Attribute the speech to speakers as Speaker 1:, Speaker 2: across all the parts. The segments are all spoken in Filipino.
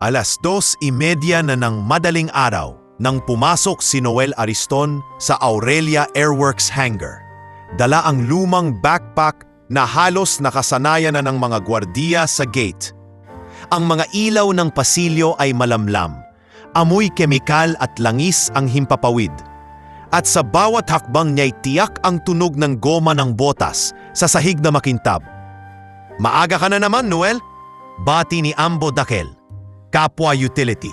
Speaker 1: 2:30 na ng madaling araw nang pumasok si Noel Ariston sa Aurelia Airworks hangar. Dala ang lumang backpack na halos nakasanayan na ng mga gwardiya sa gate. Ang mga ilaw ng pasilyo ay malamlam. Amoy kemikal at langis ang himpapawid. At sa bawat hakbang niya'y tiyak ang tunog ng goma ng botas sa sahig na makintab. "Maaga ka na naman, Noel," bati ni Ambo Dakel, kapwa utility,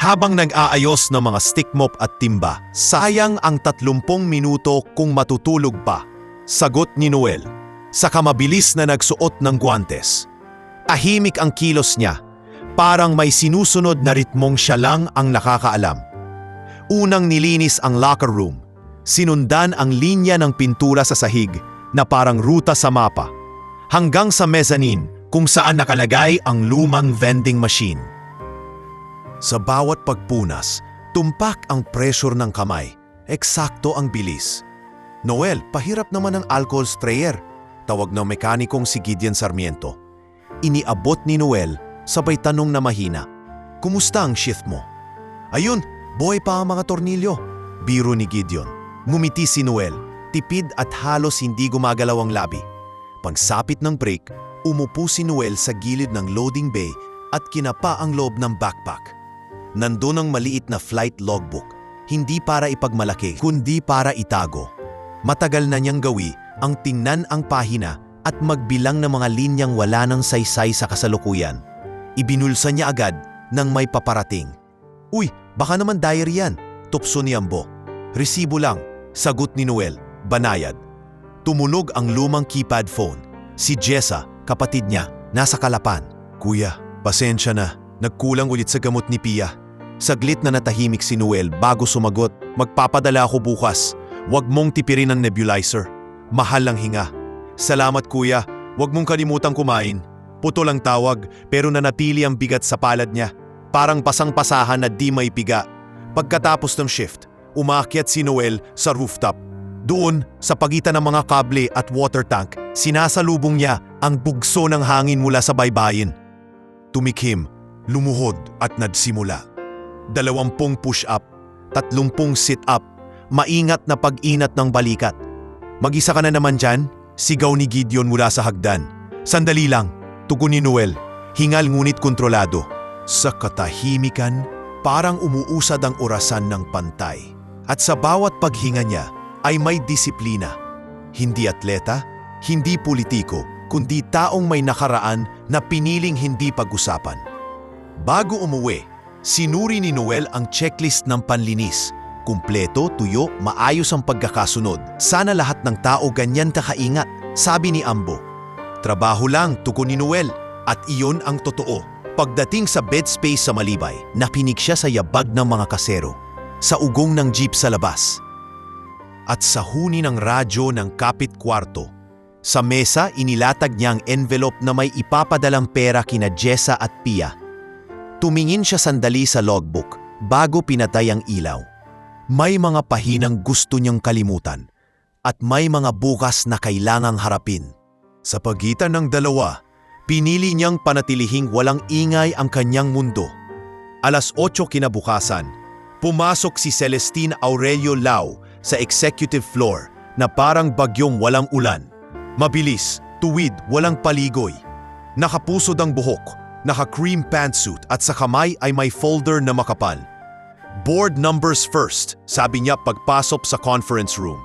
Speaker 1: habang nag-aayos ng mga stick mop at timba. "Sayang ang 30 minuto kung matutulog pa," sagot ni Noel, saka mabilis na nagsuot ng guwantes. Tahimik ang kilos niya, parang may sinusunod na ritmong siya lang ang nakakaalam. Unang nilinis ang locker room, sinundan ang linya ng pintura sa sahig na parang ruta sa mapa, hanggang sa mezzanine kung saan nakalagay ang lumang vending machine. Sa bawat pagpunas, tumpak ang pressure ng kamay, eksakto ang bilis. "Noel, pahirap naman ang alcohol sprayer," tawag ng mekanikong si Gideon Sarmiento. Iniabot ni Noel, sabay tanong na mahina, "Kumusta ang shift mo?" "Ayun, buhay pa ang mga tornilyo," biro ni Gideon. Ngumiti si Noel, tipid at halos hindi gumagalaw ang labi. Pagsapit ng break, umupo si Noel sa gilid ng loading bay at kinapa ang loob ng backpack. Nandun ang maliit na flight logbook, hindi para ipagmalaki kundi para itago. Matagal na niyang gawi ang tingnan ang pahina at magbilang ng mga linyang wala ng saysay sa kasalukuyan. Ibinulsa niya agad nang may paparating. "Uy, baka naman diary yan," tupso ni Ambo. "Resibo lang," sagot ni Noel, banayad. Tumunog ang lumang keypad phone. Si Jessa, kapatid niya, nasa Kalapan. "Kuya, pasensya na. Nagkulang ulit sa gamot ni Pia." Saglit na natahimik si Noel bago sumagot, "Magpapadala ako bukas. Huwag mong tipirin ang nebulizer. Mahal ang hinga." "Salamat kuya, huwag mong kalimutang kumain." Putol ang tawag pero nanatili ang bigat sa palad niya. Parang pasang-pasahan na di may piga. Pagkatapos ng shift, umaakyat si Noel sa rooftop. Doon, sa pagitan ng mga kable at water tank, sinasalubong niya ang bugso ng hangin mula sa baybayin. Tumikhim, lumuhod at nagsimula. 20 push-up, 30 sit-up, maingat na pag-inat ng balikat. "Mag-isa ka na naman dyan?" sigaw ni Gideon mula sa hagdan. "Sandali lang," tugon ni Noel, hingal ngunit kontrolado. Sa katahimikan, parang umuusad ang orasan ng pantay. At sa bawat paghinga niya ay may disiplina. Hindi atleta, hindi politiko, kundi taong may nakaraan na piniling hindi pag-usapan. Bago umuwi, sinuri ni Noel ang checklist ng panlinis. Kumpleto, tuyo, maayos ang pagkakasunod. "Sana lahat ng tao ganyan kakaingat," sabi ni Ambo. Trabaho lang, tugon ni Noel, at iyon ang totoo. Pagdating sa bed space sa Malibay, napinig siya sa yabag ng mga kasero, sa ugong ng jeep sa labas, at sa huni ng radyo ng kapit kwarto. Sa mesa, inilatag niya ang envelope na may ipapadalang pera kina Jessa at Pia. Tumingin siya sandali sa logbook bago pinatay ang ilaw. May mga pahinang gusto niyang kalimutan at may mga bukas na kailangang harapin. Sa pagitan ng dalawa, pinili niyang panatilihing walang ingay ang kanyang mundo. 8:00 kinabukasan, pumasok si Celestine Aurelio Lau sa executive floor na parang bagyong walang ulan. Mabilis, tuwid, walang paligoy. Nakapusod ang buhok, naka-cream pantsuit at sa kamay ay may folder na makapal. "Board numbers first," sabi niya pagpasok sa conference room.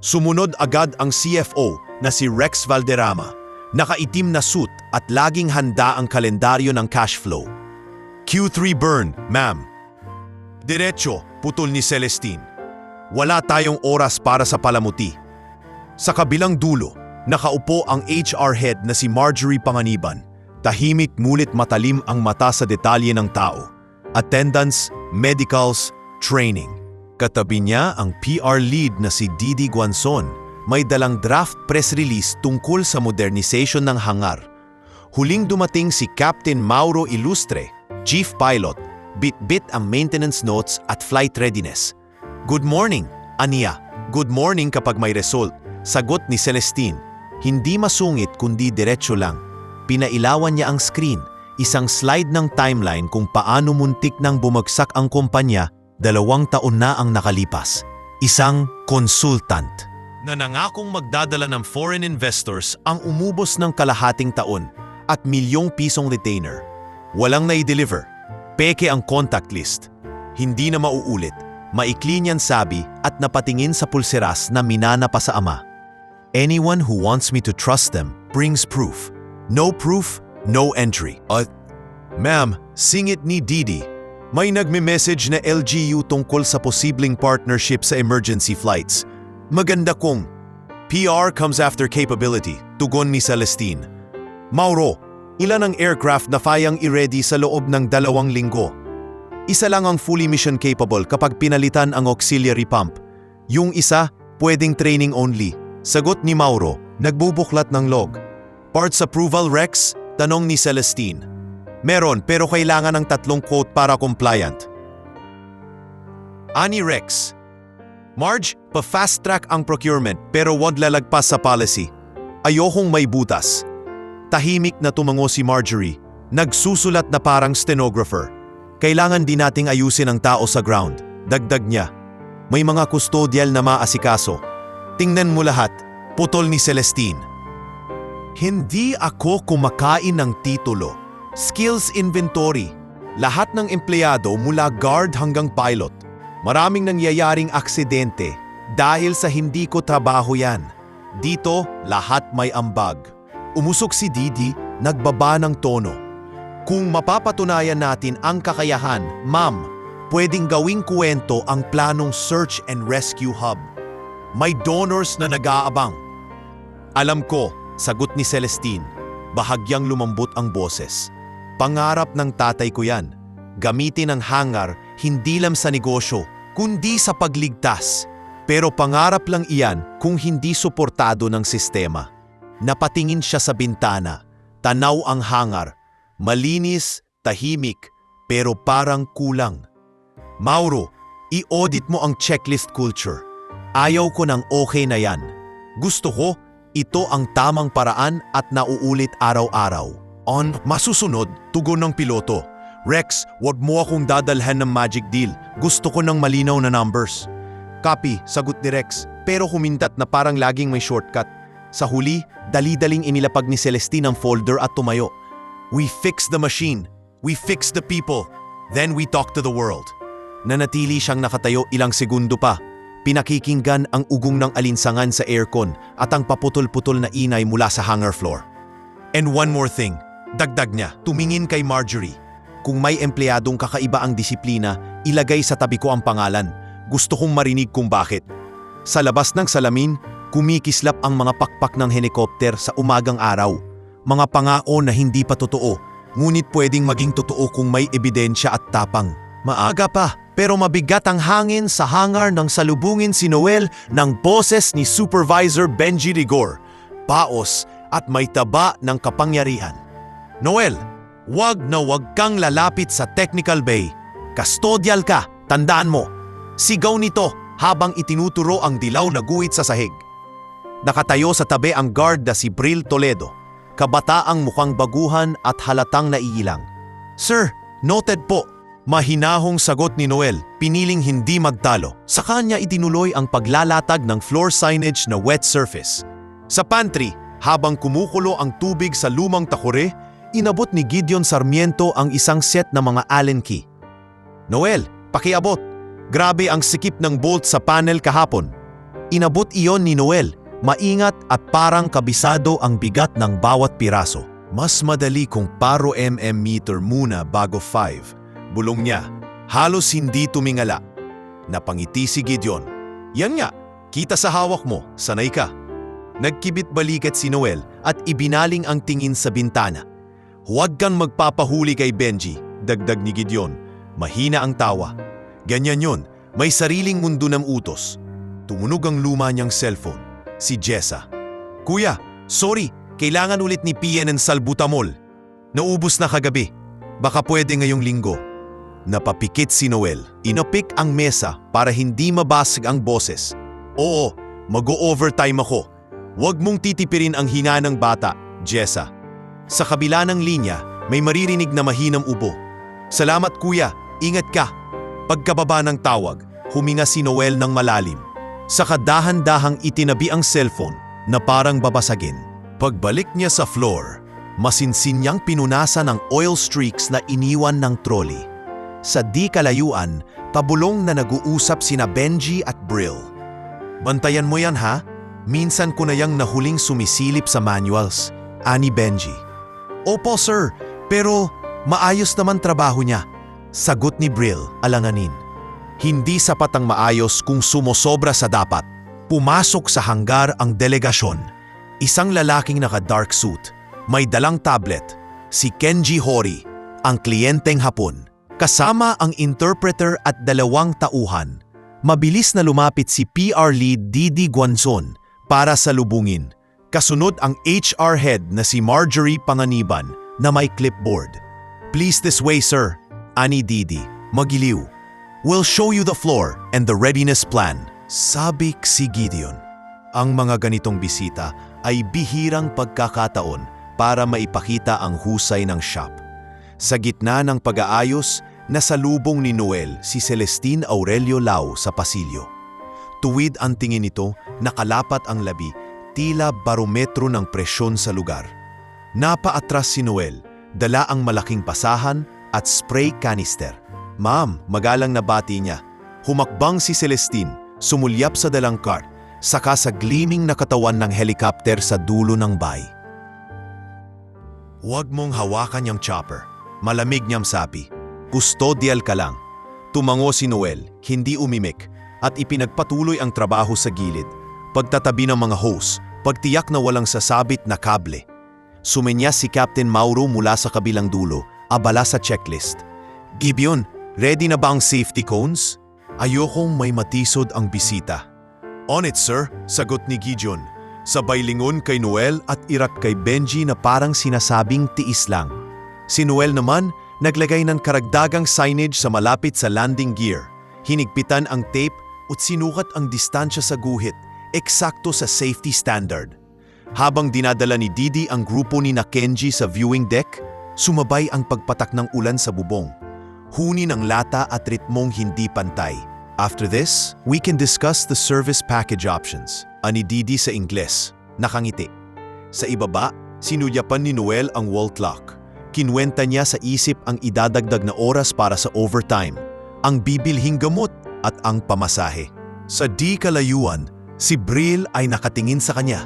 Speaker 1: Sumunod agad ang CFO na si Rex Valderrama, nakaitim na suit at laging handa ang kalendaryo ng cash flow. "Q3 burn, ma'am." "Diretso," putol ni Celestine. "Wala tayong oras para sa palamuti." Sa kabilang dulo, nakaupo ang HR head na si Marjorie Panganiban. Tahimik ngunit matalim ang mata sa detalye ng tao. Attendance, medicals, training. Katabi niya ang PR lead na si Didi Guanzon. May dalang draft press release tungkol sa modernization ng hangar. Huling dumating si Captain Mauro Ilustre, Chief Pilot, bit-bit ang maintenance notes at flight readiness. "Good morning," aniya. "Good morning kapag may result," sagot ni Celestine. Hindi masungit kundi diretso lang. Pinailawan niya ang screen. isang slide ng timeline kung paano muntik nang bumagsak ang kumpanya 2 taon na ang nakalipas. Isang consultant na nangakong magdadala ng foreign investors ang umubos ng kalahating taon at milyong pisong retainer. Walang nai-deliver. Peke ang contact list. Hindi na mauulit. Maikli niyan sabi at napatingin sa pulseras na minana pa sa ama. Anyone who wants me to trust them brings proof. No proof, no entry. Ma'am, singit ni Didi. May nagme-message na LGU tungkol sa posibleng partnership sa emergency flights. Maganda kong PR comes after capability, tugon ni Celestine. Mauro, ilan ang aircraft na kayang i-ready sa loob ng 2 linggo? Isa lang ang fully mission capable kapag pinalitan ang auxiliary pump. Yung isa, pwedeng training only. Sagot ni Mauro, nagbubuklat ng log. Parts approval, Rex? Tanong ni Celestine. Meron, pero kailangan ng 3 quote para compliant. Ani Rex. Marge, pa-fast track ang procurement pero wag lalagpas sa policy. Ayokong may butas. Tahimik na tumango si Marjorie. Nagsusulat na parang stenographer. Kailangan din nating ayusin ang tao sa ground. Dagdag niya. May mga custodial na maasikaso. Tingnan mo lahat. Putol ni Celestine. Hindi ako kumakain ng titulo. Skills inventory. Lahat ng empleyado mula guard hanggang pilot. Maraming nangyayaring aksidente dahil sa hindi ko trabaho yan. Dito, lahat may ambag. Umusok si Didi, nagbaba ng tono. Kung mapapatunayan natin ang kakayahan, ma'am, pwedeng gawing kwento ang planong search and rescue hub. May donors na nag-aabang. Alam ko, sagot ni Celestine. Bahagyang lumambot ang boses. Pangarap ng tatay ko yan. Gamitin ang hangar hindi lang sa negosyo, kundi sa pagligtas. Pero pangarap lang iyan kung hindi suportado ng sistema. Napatingin siya sa bintana. Tanaw ang hangar. Malinis, tahimik, pero parang kulang. Mauro, i-audit mo ang checklist culture. Ayaw ko ng okay na yan. Gusto ko, ito ang tamang paraan at nauulit araw-araw. On masusunod, tugon ng piloto. Rex, wag mo akong dadalhan ng magic deal. Gusto ko ng malinaw na numbers. Copy, sagot ni Rex, pero humintat na parang laging may shortcut. Sa huli, dali-daling inilapag ni Celestine ang folder at tumayo. We fix the machine. We fix the people. Then we talk to the world. Nanatili siyang nakatayo ilang segundo pa. Pinakikinggan ang ugong ng alinsangan sa aircon at ang paputol-putol na inay mula sa hangar floor. And one more thing, dagdag niya, tumingin kay Marjorie. Kung may empleyadong kakaiba ang disiplina, ilagay sa tabi ko ang pangalan. Gusto kong marinig kung bakit. Sa labas ng salamin, kumikislap ang mga pakpak ng helikopter sa umagang araw. Mga pangako na hindi pa totoo, ngunit pwedeng maging totoo kung may ebidensya at tapang. Maaga pa, pero mabigat ang hangin sa hangar nang salubungin si Noel ng boses ni Supervisor Benji Rigor. Paos at may taba ng kapangyarihan. Noel, wag na wag kang lalapit sa technical bay. Custodial ka, tandaan mo. Sigaw nito habang itinuturo ang dilaw na guhit sa sahig. Nakatayo sa tabi ang guard na si Bril Toledo. Kabataang mukhang baguhan at halatang naiilang. Sir, noted po. Mahinahong sagot ni Noel, piniling hindi magtalo. Sa kanya itinuloy ang paglalatag ng floor signage na wet surface. Sa pantry, habang kumukulo ang tubig sa lumang takore, inabot ni Gideon Sarmiento ang isang set na mga Allen key. Noel, pakiabot. Grabe ang sikip ng bolt sa panel kahapon. Inabot iyon ni Noel. Maingat at parang kabisado ang bigat ng bawat piraso. Mas madali kung paro meter muna bago 5. Bulong niya. Halos hindi tumingala. Napangiti si Gideon. Yan nga, kita sa hawak mo, sanay ka. Nagkibit balikat si Noel at ibinaling ang tingin sa bintana. Huwag kang magpapahuli kay Benji, dagdag ni Gideon. Mahina ang tawa. Ganyan yon, may sariling mundo ng utos. Tumunog ang luma niyang cellphone. Si Jessa. Kuya, sorry, kailangan ulit ni PNN salbutamol. Naubos na kagabi. Baka pwede ngayong linggo. Napapikit si Noel. Inapik ang mesa para hindi mabasag ang boses. Oo, mag-o-overtime ako. Huwag mong titipirin ang hina ng bata, Jessa. Sa kabila ng linya, may maririnig na mahinang ubo. Salamat kuya, ingat ka. Pagkababa ng tawag, huminga si Noel ng malalim. Saka dahan-dahang itinabi ang cellphone na parang babasagin. Pagbalik niya sa floor, masinsin niyang pinunasan ang oil streaks na iniwan ng trolley. Sa di kalayuan, pabulong na nag-uusap sina Benji at Brill. Bantayan mo yan ha? Minsan ko na yang nahuling sumisilip sa manuals, ani Benji. Opo sir, pero maayos naman trabaho niya. Sagot ni Brill, alanganin. Hindi sapat ang maayos kung sumosobra sa dapat. Pumasok sa hanggar ang delegasyon. Isang lalaking naka-dark suit, may dalang tablet, si Kenji Hori, ang kliyenteng Hapon. Kasama ang interpreter at 2 tauhan. Mabilis na lumapit si PR lead Didi Guanzon para salubungin. Kasunod ang HR head na si Marjorie Panganiban na may clipboard. Please this way sir, ani Didi, magiliw. We'll show you the floor and the readiness plan. Sabik si Gideon. Ang mga ganitong bisita ay bihirang pagkakataon para maipakita ang husay ng shop. Sa gitna ng pag-aayos, nasalubong ni Noel si Celestine Aurelio Lau sa pasilyo. Tuwid ang tingin nito, nakalapat ang labi, tila barometro ng presyon sa lugar. Napaatras si Noel, dala ang malaking basahan at spray canister. Ma'am, magalang na bati niya. Humakbang si Celestine, sumulyap sa dalang cart, saka sa gleaming na katawan ng helicopter sa dulo ng bay. Huwag mong hawakan yung chopper. Malamig niyang sabi. Custodial ka lang. Tumango si Noel, hindi umimik, at ipinagpatuloy ang trabaho sa gilid. Pagtatabi ng mga hose, pagtiyak na walang sasabit na kable. Sumenyas si Captain Mauro mula sa kabilang dulo, abala sa checklist. Gibeon, ready na ba ang safety cones? Ayokong may matisod ang bisita. On it sir, sagot ni Gideon. Sabay lingon kay Noel at irak kay Benji na parang sinasabing tiis lang. Si Noel naman, naglagay ng karagdagang signage sa malapit sa landing gear. Hinigpitan ang tape at sinukat ang distansya sa guhit, eksakto sa safety standard. Habang dinadala ni Didi ang grupo ni Kenji sa viewing deck, sumabay ang pagpatak ng ulan sa bubong. Huni ng lata at ritmong hindi pantay. After this, we can discuss the service package options, ani Didi sa Ingles, nakangiti. Sa ibaba, sinuyapan ni Noel ang wall clock. Kinwenta niya sa isip ang idadagdag na oras para sa overtime, ang bibilhing gamot at ang pamasahe. Sa di kalayuan, si Brill ay nakatingin sa kanya.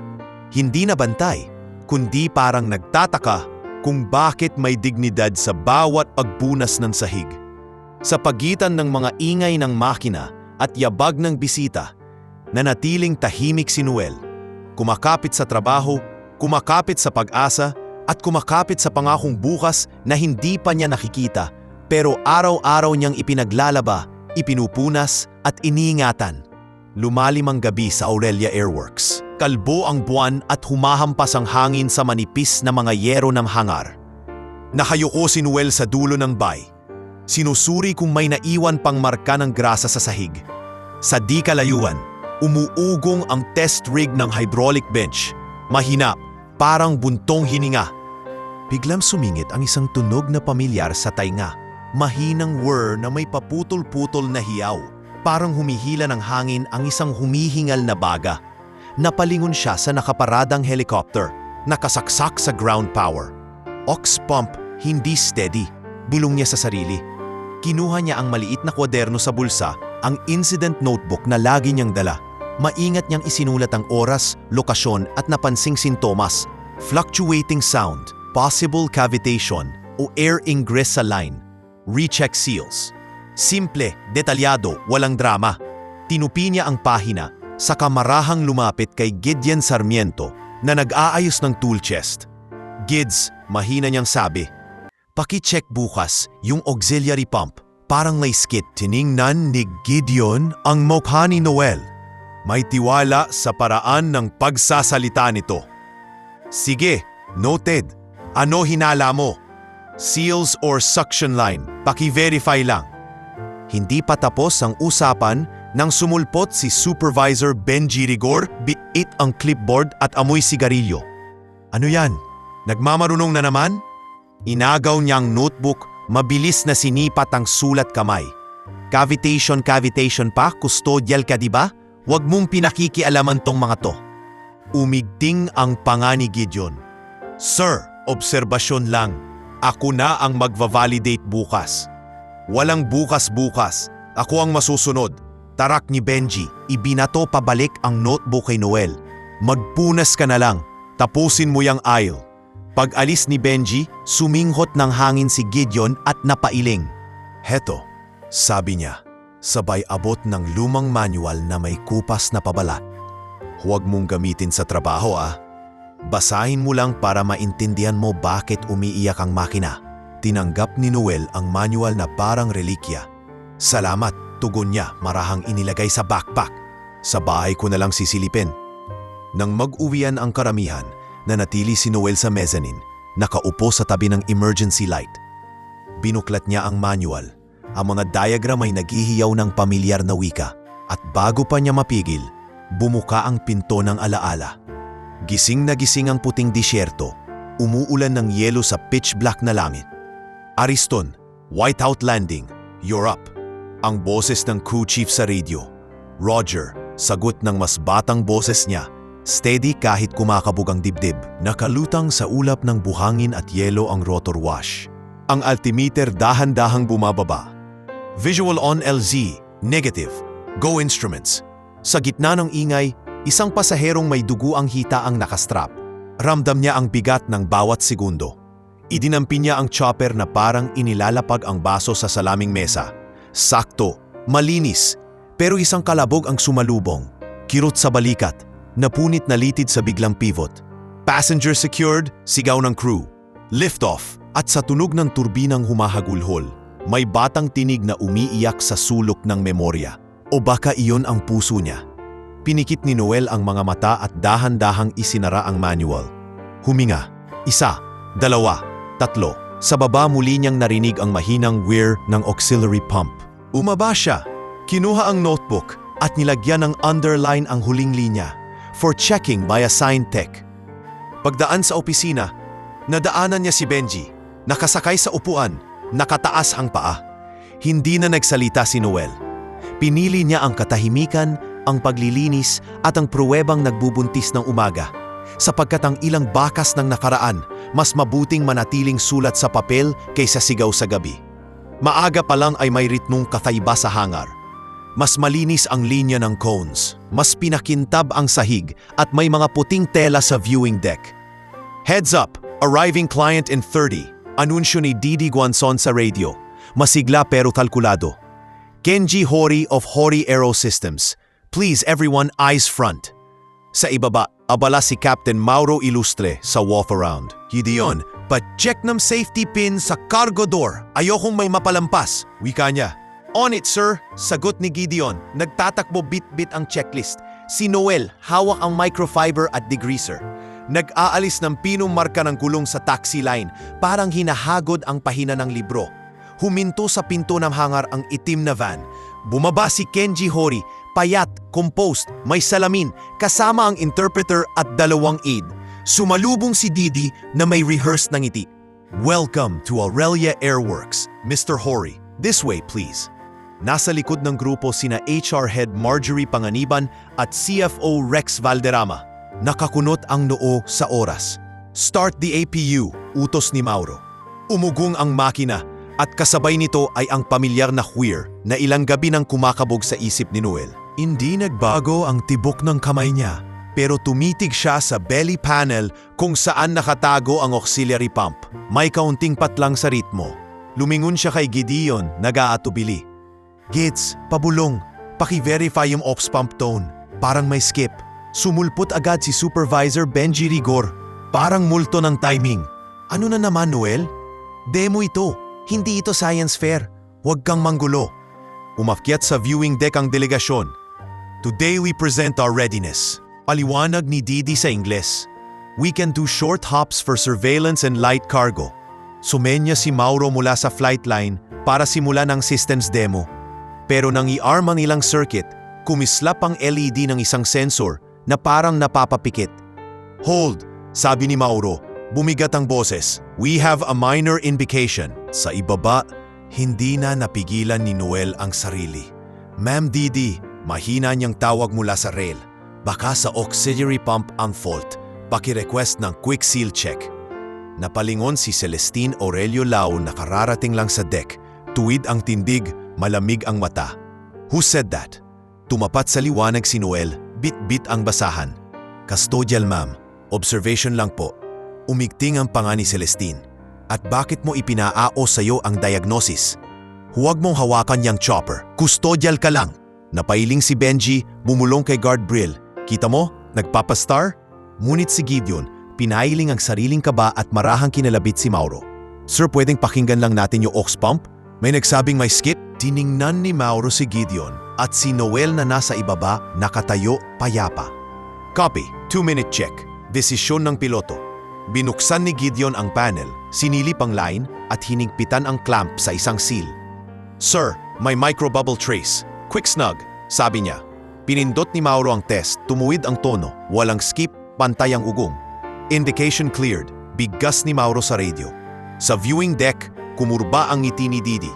Speaker 1: Hindi na bantay, kundi parang nagtataka kung bakit may dignidad sa bawat pagbunas ng sahig. Sa pagitan ng mga ingay ng makina at yabag ng bisita, nanatiling tahimik si Noel. Kumakapit sa trabaho, kumakapit sa pag-asa, at kumakapit sa pangakong bukas na hindi pa niya nakikita, pero araw-araw niyang ipinaglalaba, ipinupunas at iniingatan. Lumalim ang gabi sa Aurelia Airworks. Kalbo ang buwan at humahampas ang hangin sa manipis na mga yero ng hangar. Nakayuko si Noel sa dulo ng bay. Sinusuri kung may naiwan pang marka ng grasa sa sahig. Sa di kalayuan, umuugong ang test rig ng hydraulic bench. Mahina, parang buntong hininga. Biglang sumingit ang isang tunog na pamilyar sa tainga. Mahinang whir na may paputol-putol na hiyaw. Parang humihila ng hangin ang isang humihingal na baga. Napalingon siya sa nakaparadang helicopter, nakasaksak sa ground power. Aux pump, hindi steady. Bulong niya sa sarili. Kinuha niya ang maliit na kwaderno sa bulsa, ang incident notebook na lagi niyang dala. Maingat niyang isinulat ang oras, lokasyon at napansing sintomas. Fluctuating sound, possible cavitation o air ingress sa line. Recheck seals. Simple, detalyado, walang drama. Tinupi niya ang pahina, saka marahang lumapit kay Gideon Sarmiento na nag-aayos ng tool chest. Gids, mahina niyang sabi. Paki-check bukas yung auxiliary pump. Parang may skit. Tiningnan ni Gideon ang mukha ni Noel. May tiwala sa paraan ng pagsasalita nito. Sige, noted. Ano hinala mo? Seals or suction line? Paki-verify lang. Hindi pa tapos ang usapan nang sumulpot si Supervisor Benji Rigor, biit ang clipboard at amoy sigarilyo. Ano yan? Nagmamarunong na naman? Inagaw niyang notebook, mabilis na sinipat ang sulat kamay. Cavitation pa, custodial ka diba? Huwag mong pinakikialaman tong mga to. Umigting ang panga ni Gideon. Sir, obserbasyon lang. Ako na ang magva-validate bukas. Walang bukas-bukas. Ako ang masusunod. Tarak ni Benji, ibinato pabalik ang notebook kay Noel. Magpunas ka na lang. Tapusin mo yang aisle. Pag-alis ni Benji, suminghot ng hangin si Gideon at napailing. Heto, sabi niya, sabay abot ng lumang manual na may kupas na pabalat. Huwag mong gamitin sa trabaho Basahin mo lang para maintindihan mo bakit umiiyak ang makina. Tinanggap ni Noel ang manual na parang relikya. Salamat, tugon niya marahang inilagay sa backpack. Sa bahay ko na lang sisilipin. Nang mag-uwian ang karamihan, nanatili si Noel sa mezzanine, nakaupo sa tabi ng emergency light. Binuklat niya ang manual. Ang mga diagram ay naghihiyaw ng pamilyar na wika at bago pa niya mapigil, bumuka ang pinto ng alaala. Gising na gising ang puting disyerto, umuulan ng yelo sa pitch black na langit. Ariston, Whiteout Landing, you're up. Ang boses ng crew chief sa radio. Roger, sagot ng mas batang boses niya, steady kahit kumakabog ang dibdib. Nakalutang sa ulap ng buhangin at yelo ang rotor wash. Ang altimeter dahan-dahang bumababa. Visual on LZ, negative. Go instruments. Sa gitna ng ingay, isang pasaherong may dugo ang hita ang nakastrap. Ramdam niya ang bigat ng bawat segundo. Idinampi niya ang chopper na parang inilalapag ang baso sa salaming mesa. Sakto, malinis, pero isang kalabog ang sumalubong. Kirot sa balikat, napunit na litid sa biglang pivot. Passenger secured, sigaw ng crew. Lift off, at sa tunog ng turbinang humahagulhol, may batang tinig na umiiyak sa sulok ng memorya. O baka iyon ang puso niya. Pinikit ni Noel ang mga mata at dahan-dahang isinara ang manual. Huminga. 1, 2, 3. Sa baba muli niyang narinig ang mahinang whir ng auxiliary pump. Umaba siya. Kinuha ang notebook at nilagyan ng underline ang huling linya for checking by a sign tech. Pagdaan sa opisina, nadaanan niya si Benji. Nakasakay sa upuan, nakataas ang paa. Hindi na nagsalita si Noel. Pinili niya ang katahimikan, ang paglilinis at ang pruwebang nagbubuntis ng umaga. Sapagkat ang ilang bakas ng nakaraan, mas mabuting manatiling sulat sa papel kaysa sigaw sa gabi. Maaga pa lang ay may ritmong kakaiba sa hangar. Mas malinis ang linya ng cones, mas pinakintab ang sahig at may mga puting tela sa viewing deck. Heads up! Arriving client in 30. Anunsyo ni Didi Guanzon sa radio. Masigla pero kalkulado. Kenji Hori of Hori Aero Systems. Please everyone eyes front. Sa ibaba, abala si Captain Mauro Ilustre sa walk-around. Gideon, pa-check ng safety pin sa cargo door. Ayokong may mapalampas. Wika niya. On it, sir. Sagot ni Gideon. Nagtatakbo bit-bit ang checklist. Si Noel, hawak ang microfiber at degreaser. Nag-aalis ng pinong marka ng gulong sa taxi line, parang hinahagod ang pahina ng libro. Huminto sa pinto ng hangar ang itim na van. Bumaba si Kenji Hori, payat, composed, may salamin, kasama ang interpreter at 2 aide. Sumalubong si Didi na may rehearsed ng ngiti. Welcome to Aurelia Airworks, Mr. Hori. This way, please. Nasa likod ng grupo sina HR Head Marjorie Panganiban at CFO Rex Valderrama. Nakakunot ang noo sa oras. Start the APU, utos ni Mauro. Umugong ang makina at kasabay nito ay ang pamilyar na whir na ilang gabi nang kumakabog sa isip ni Noel. Hindi nagbago ang tibok ng kamay niya, pero tumitig siya sa belly panel kung saan nakatago ang auxiliary pump. May kaunting patlang sa ritmo. Lumingon siya kay Gideon, nag-aatubili. Gits, pabulong, paki-verify yung ops pump tone. Parang may skip. Sumulpot agad si Supervisor Benji Rigor. Parang multo ng timing. Ano na naman, Noel? Demo ito. Hindi ito science fair. Huwag kang manggulo. Umakyat sa viewing deck ang delegasyon. Today we present our readiness. Paliwanag ni Didi sa Ingles. We can do short hops for surveillance and light cargo. Sumenya si Mauro mula sa flight line para simulan ang systems demo. Pero nang i-arm ang ilang circuit, kumislap ang LED ng isang sensor na parang napapapikit. Hold, sabi ni Mauro. Bumigat ang boses. We have a minor invocation. Sa ibaba, hindi na napigilan ni Noel ang sarili. Ma'am Didi, mahina niyang tawag mula sa rail. Baka sa auxiliary pump ang fault. Paki-request ng quick seal check. Napalingon si Celestine Aurelio Lau na kararating lang sa deck. Tuwid ang tindig, malamig ang mata. Who said that? Tumapat sa liwanag si Noel, bit-bit ang basahan. Custodial ma'am, observation lang po. Umigting ang panga ni Celestine. At bakit mo ipinaao sa'yo ang diagnosis? Huwag mong hawakan yang chopper. Custodial ka lang. Napailing si Benji, bumulong kay Guard Brill. Kita mo? Nagpapastar? Ngunit si Gideon, pinailing ang sariling kaba at marahang kinalabit si Mauro. Sir, pwedeng pakinggan lang natin yung aux pump? May nagsabing may skip? Tiningnan ni Mauro si Gideon at si Noel na nasa ibaba nakatayo payapa. Copy, 2-minute check. Desisyon ng piloto. Binuksan ni Gideon ang panel, sinilip ang line at hinigpitan ang clamp sa isang seal. Sir, may microbubble trace. Quick snug, sabi niya. Pinindot ni Mauro ang test, tumuwid ang tono, walang skip, pantay ang ugong. Indication cleared, biggas ni Mauro sa radio. Sa viewing deck, kumurba ang ngiti ni Didi.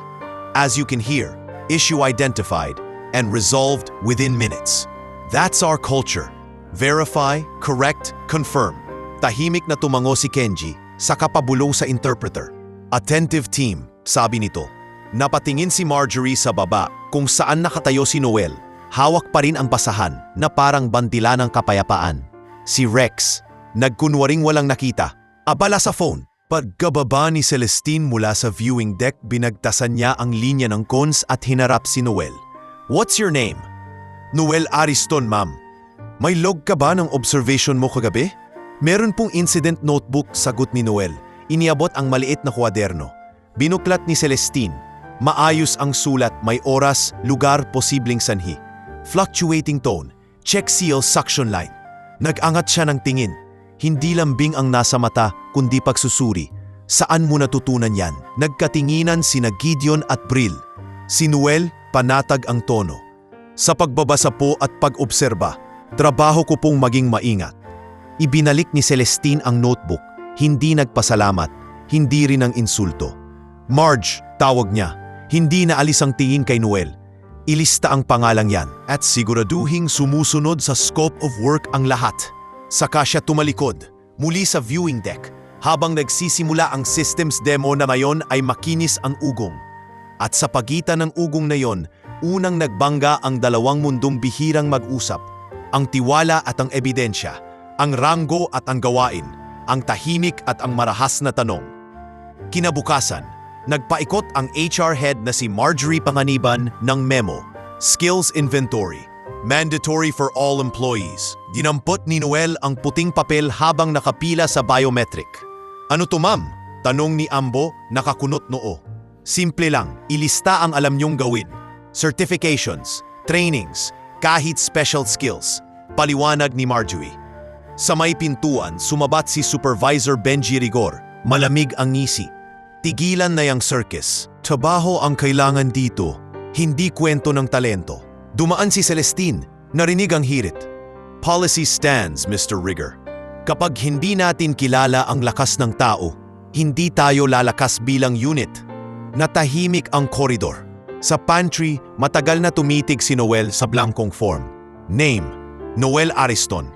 Speaker 1: As you can hear, issue identified and resolved within minutes. That's our culture. Verify, correct, confirm. Tahimik na tumango si Kenji sa kapabulong sa interpreter. Attentive team, sabi nito. Napatingin si Marjorie sa baba kung saan nakatayo si Noel. Hawak pa rin ang basahan na parang bandila ng kapayapaan. Si Rex, nagkunwaring walang nakita, abala sa phone. Pagkababa ni Celestine mula sa viewing deck, binagtasan niya ang linya ng cons at hinarap si Noel. What's your name? Noel Ariston, ma'am. May log ka ba ng observation mo kagabi? Meron pong incident notebook, sagot ni Noel. Iniabot ang maliit na kwaderno. Binuklat ni Celestine. Maayos ang sulat, may oras, lugar, posibleng sanhi. Fluctuating tone, check seal, suction line. Nag-angat siya ng tingin. Hindi lambing ang nasa mata, kundi pagsusuri. Saan mo natutunan yan? Nagkatinginan sina Gideon at Brill. Si Noel, panatag ang tono. Sa pagbabasa po at pag-obserba, trabaho ko pong maging maingat. Ibinalik ni Celestine ang notebook, hindi nagpasalamat, hindi rin ang insulto. Marge, tawag niya, hindi naalis ang tingin kay Noel. Ilista ang pangalang yan at siguraduhing sumusunod sa scope of work ang lahat. Saka siya tumalikod, muli sa viewing deck, habang nagsisimula ang systems demo na mayon ay makinis ang ugong. At sa pagitan ng ugong na yon, unang nagbangga ang dalawang mundong bihirang mag-usap. Ang tiwala at ang ebidensya, ang ranggo at ang gawain, ang tahimik at ang marahas na tanong. Kinabukasan, nagpaikot ang HR head na si Marjorie Panganiban ng memo, Skills Inventory. Mandatory for all employees. Dinampot ni Noel ang puting papel habang nakapila sa biometric. Ano to, ma'am? Tanong ni Ambo, nakakunot noo. Simple lang, ilista ang alam niyong gawin. Certifications, trainings, kahit special skills. Paliwanag ni Marjorie. Sa may pintuan, sumabat si Supervisor Benji Rigor. Malamig ang ngisi. Tigilan na yang circus. Trabaho ang kailangan dito, hindi kwento ng talento. Dumaan si Celestine, narinig ang hirit. Policy stands, Mr. Rigger. Kapag hindi natin kilala ang lakas ng tao, hindi tayo lalakas bilang unit. Natahimik ang koridor. Sa pantry, matagal na tumitig si Noel sa blankong form. Name, Noel Ariston.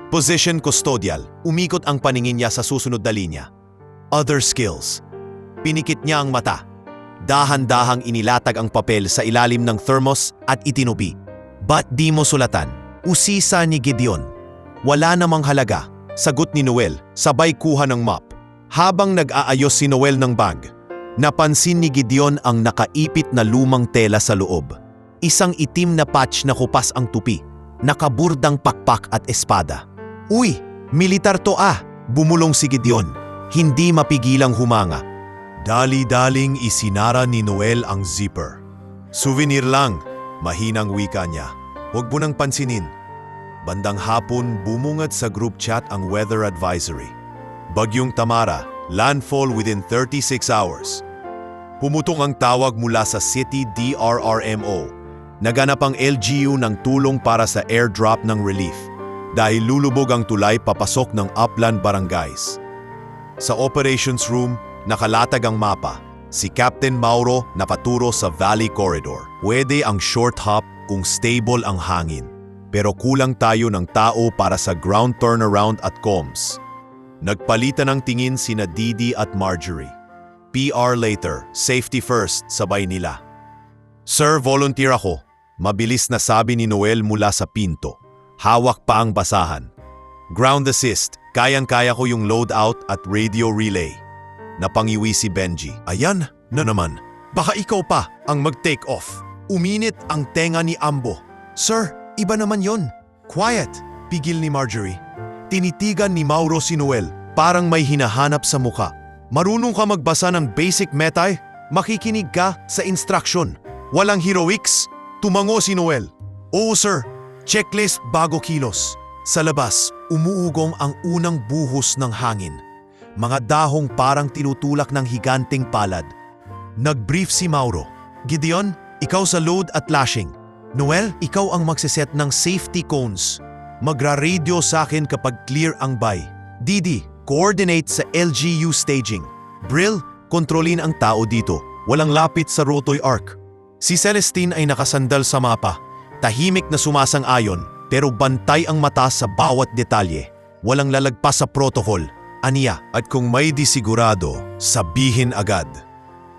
Speaker 1: Position, custodial. Umikot ang paningin niya sa susunod na linya. Other skills. Pinikit niya ang mata. Dahan-dahang inilatag ang papel sa ilalim ng thermos at itinubi. Ba't di mo sulatan? Usisa ni Gideon. Wala namang halaga, sagot ni Noel, sabay kuha ng mop. Habang nag-aayos si Noel ng bag, napansin ni Gideon ang nakaipit na lumang tela sa loob. Isang itim na patch na kupas ang tupi, nakaburdang pakpak at espada. Uy, militar to ah! Bumulong si Gideon, hindi mapigilang humanga. Dali-daling isinara ni Noel ang zipper. Souvenir lang, mahinang wika niya. Huwag mo nang pansinin. Bandang hapon, bumungad sa group chat ang weather advisory. Bagyong Tamara, landfall within 36 hours. Pumutong ang tawag mula sa City DRRMO. Naganap ang LGU ng tulong para sa airdrop ng relief dahil lulubog ang tulay papasok ng upland barangays. Sa operations room, nakalatag ang mapa. Si Captain Mauro napaturo sa Valley Corridor. Pwede ang short hop kung stable ang hangin. Pero kulang tayo ng tao para sa ground turnaround at comms. Nagpalitan ng tingin sina Didi at Marjorie. PR later, safety first, sabay nila. Sir, volunteer ako. Mabilis na sabi ni Noel mula sa pinto. Hawak pa ang basahan. Ground assist, kayang-kaya ko yung loadout at radio relay. Napangiwi si Benji. Ayan na naman. Baka ikaw pa ang mag-take off. Uminit ang tenga ni Ambo. Sir, iba naman yon. Quiet, pigil ni Marjorie. Tinitigan ni Mauro si Noel, parang may hinahanap sa muka. Marunong ka magbasa ng basic metay? Makikinig ka sa instruction. Walang heroics? Tumango si Noel. Oo sir, checklist bago kilos. Sa labas, umuugong ang unang buhos ng hangin. Mga dahong parang tinutulak ng higanting palad. Nag-brief si Mauro. Gideon, ikaw sa load at lashing. Noel, ikaw ang magsiset ng safety cones. Magra-radio sa akin kapag clear ang bay. Didi, coordinate sa LGU staging. Brill, kontrolin ang tao dito. Walang lapit sa Rotoy Arc. Si Celestine ay nakasandal sa mapa. Tahimik na sumasang-ayon, pero bantay ang mata sa bawat detalye. Walang lalagpas sa protocol. Aniya, at kung may disigurado, sabihin agad.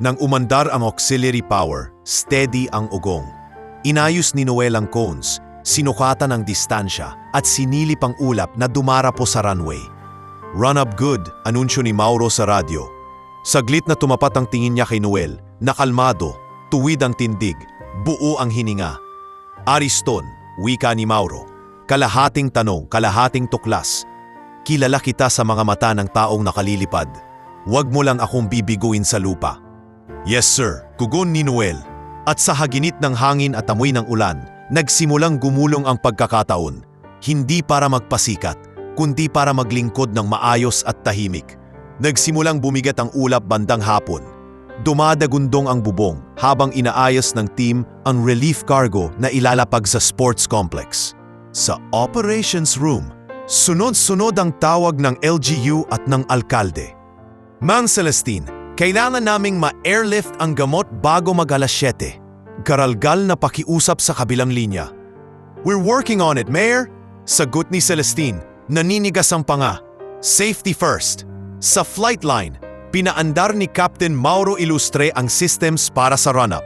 Speaker 1: Nang umandar ang auxiliary power, steady ang ugong. Inayos ni Noel ang cones, sinukatan ang distansya at sinilip ang ulap na dumarapo sa runway. Run up good, anunsyo ni Mauro sa radyo. Saglit na tumapat ang tingin niya kay Noel, nakalmado, tuwid ang tindig, buo ang hininga. Ariston, wika ni Mauro. Kalahating tanong, kalahating tuklas. Kilala kita sa mga mata ng taong nakalilipad. Huwag mo lang akong bibiguin sa lupa. Yes sir, kugon ni Noel. At sa haginit ng hangin at amoy ng ulan, nagsimulang gumulong ang pagkakataon. Hindi para magpasikat, kundi para maglingkod ng maayos at tahimik. Nagsimulang bumigat ang ulap bandang hapon. Dumadagundong ang bubong habang inaayos ng team ang relief cargo na ilalapag sa sports complex. Sa operations room, sunod-sunod ang tawag ng LGU at ng alkalde. Mang Celestine, kailangan naming ma-airlift ang gamot bago mag-alas 7. Garalgal na pakiusap sa kabilang linya. We're working on it, Mayor. Sagot ni Celestine, naninigas ang panga. Safety first. Sa flight line, pinaandar ni Captain Mauro Ilustre ang systems para sa run-up.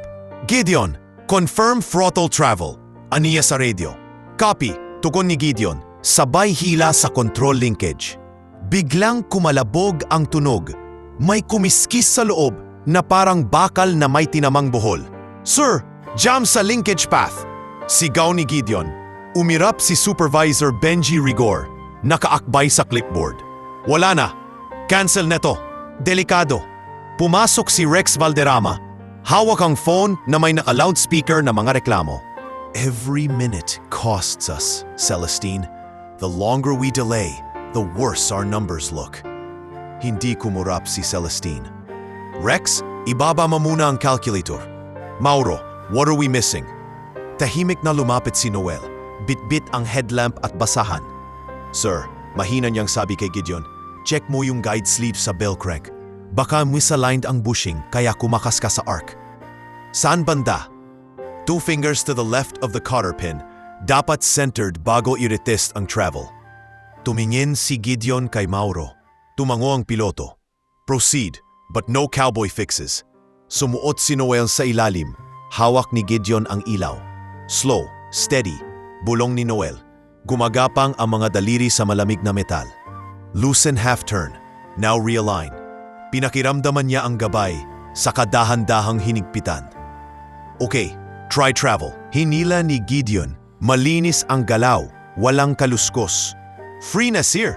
Speaker 1: Gideon, confirm throttle travel. Aniya sa radio. Copy, tugon ni Gideon, sabay hila sa control linkage. Biglang kumalabog ang tunog. May kumiskis sa loob na parang bakal na may tinamang buhol. Sir, jam sa linkage path. Sigaw ni Gideon. Umirap si Supervisor Benji Rigor, nakaakbay sa clipboard. Wala na. Cancel neto. Delikado. Pumasok si Rex Valderrama. Hawak ang phone na may naka-loudspeaker na mga reklamo. Every minute costs us, Celestine. The longer we delay, the worse our numbers look. Hindi kumurap si Celestine. Rex, ibaba mo muna ang calculator. Mauro, what are we missing? Tahimik na lumapit si Noel. Bit-bit ang headlamp at basahan. Sir, mahina niyang sabi kay Gideon, check mo yung guide sleeve sa bell crank. Baka misaligned ang bushing kaya kumakas ka sa arc. Saan banda? 2 fingers to the left of the cotter pin. Dapat centered bago i-retest ang travel. Tumingin si Gideon kay Mauro. Tumango ang piloto. Proceed, but no cowboy fixes. Sumuot si Noel sa ilalim. Hawak ni Gideon ang ilaw. Slow, steady, bulong ni Noel. Gumagapang ang mga daliri sa malamig na metal. Loosen half turn. Now realign. Pinakiramdaman niya ang gabay sa kadahan-dahang hinigpitan. Okay, try travel. Hinila ni Gideon. Malinis ang galaw, walang kaluskos. Free na sir,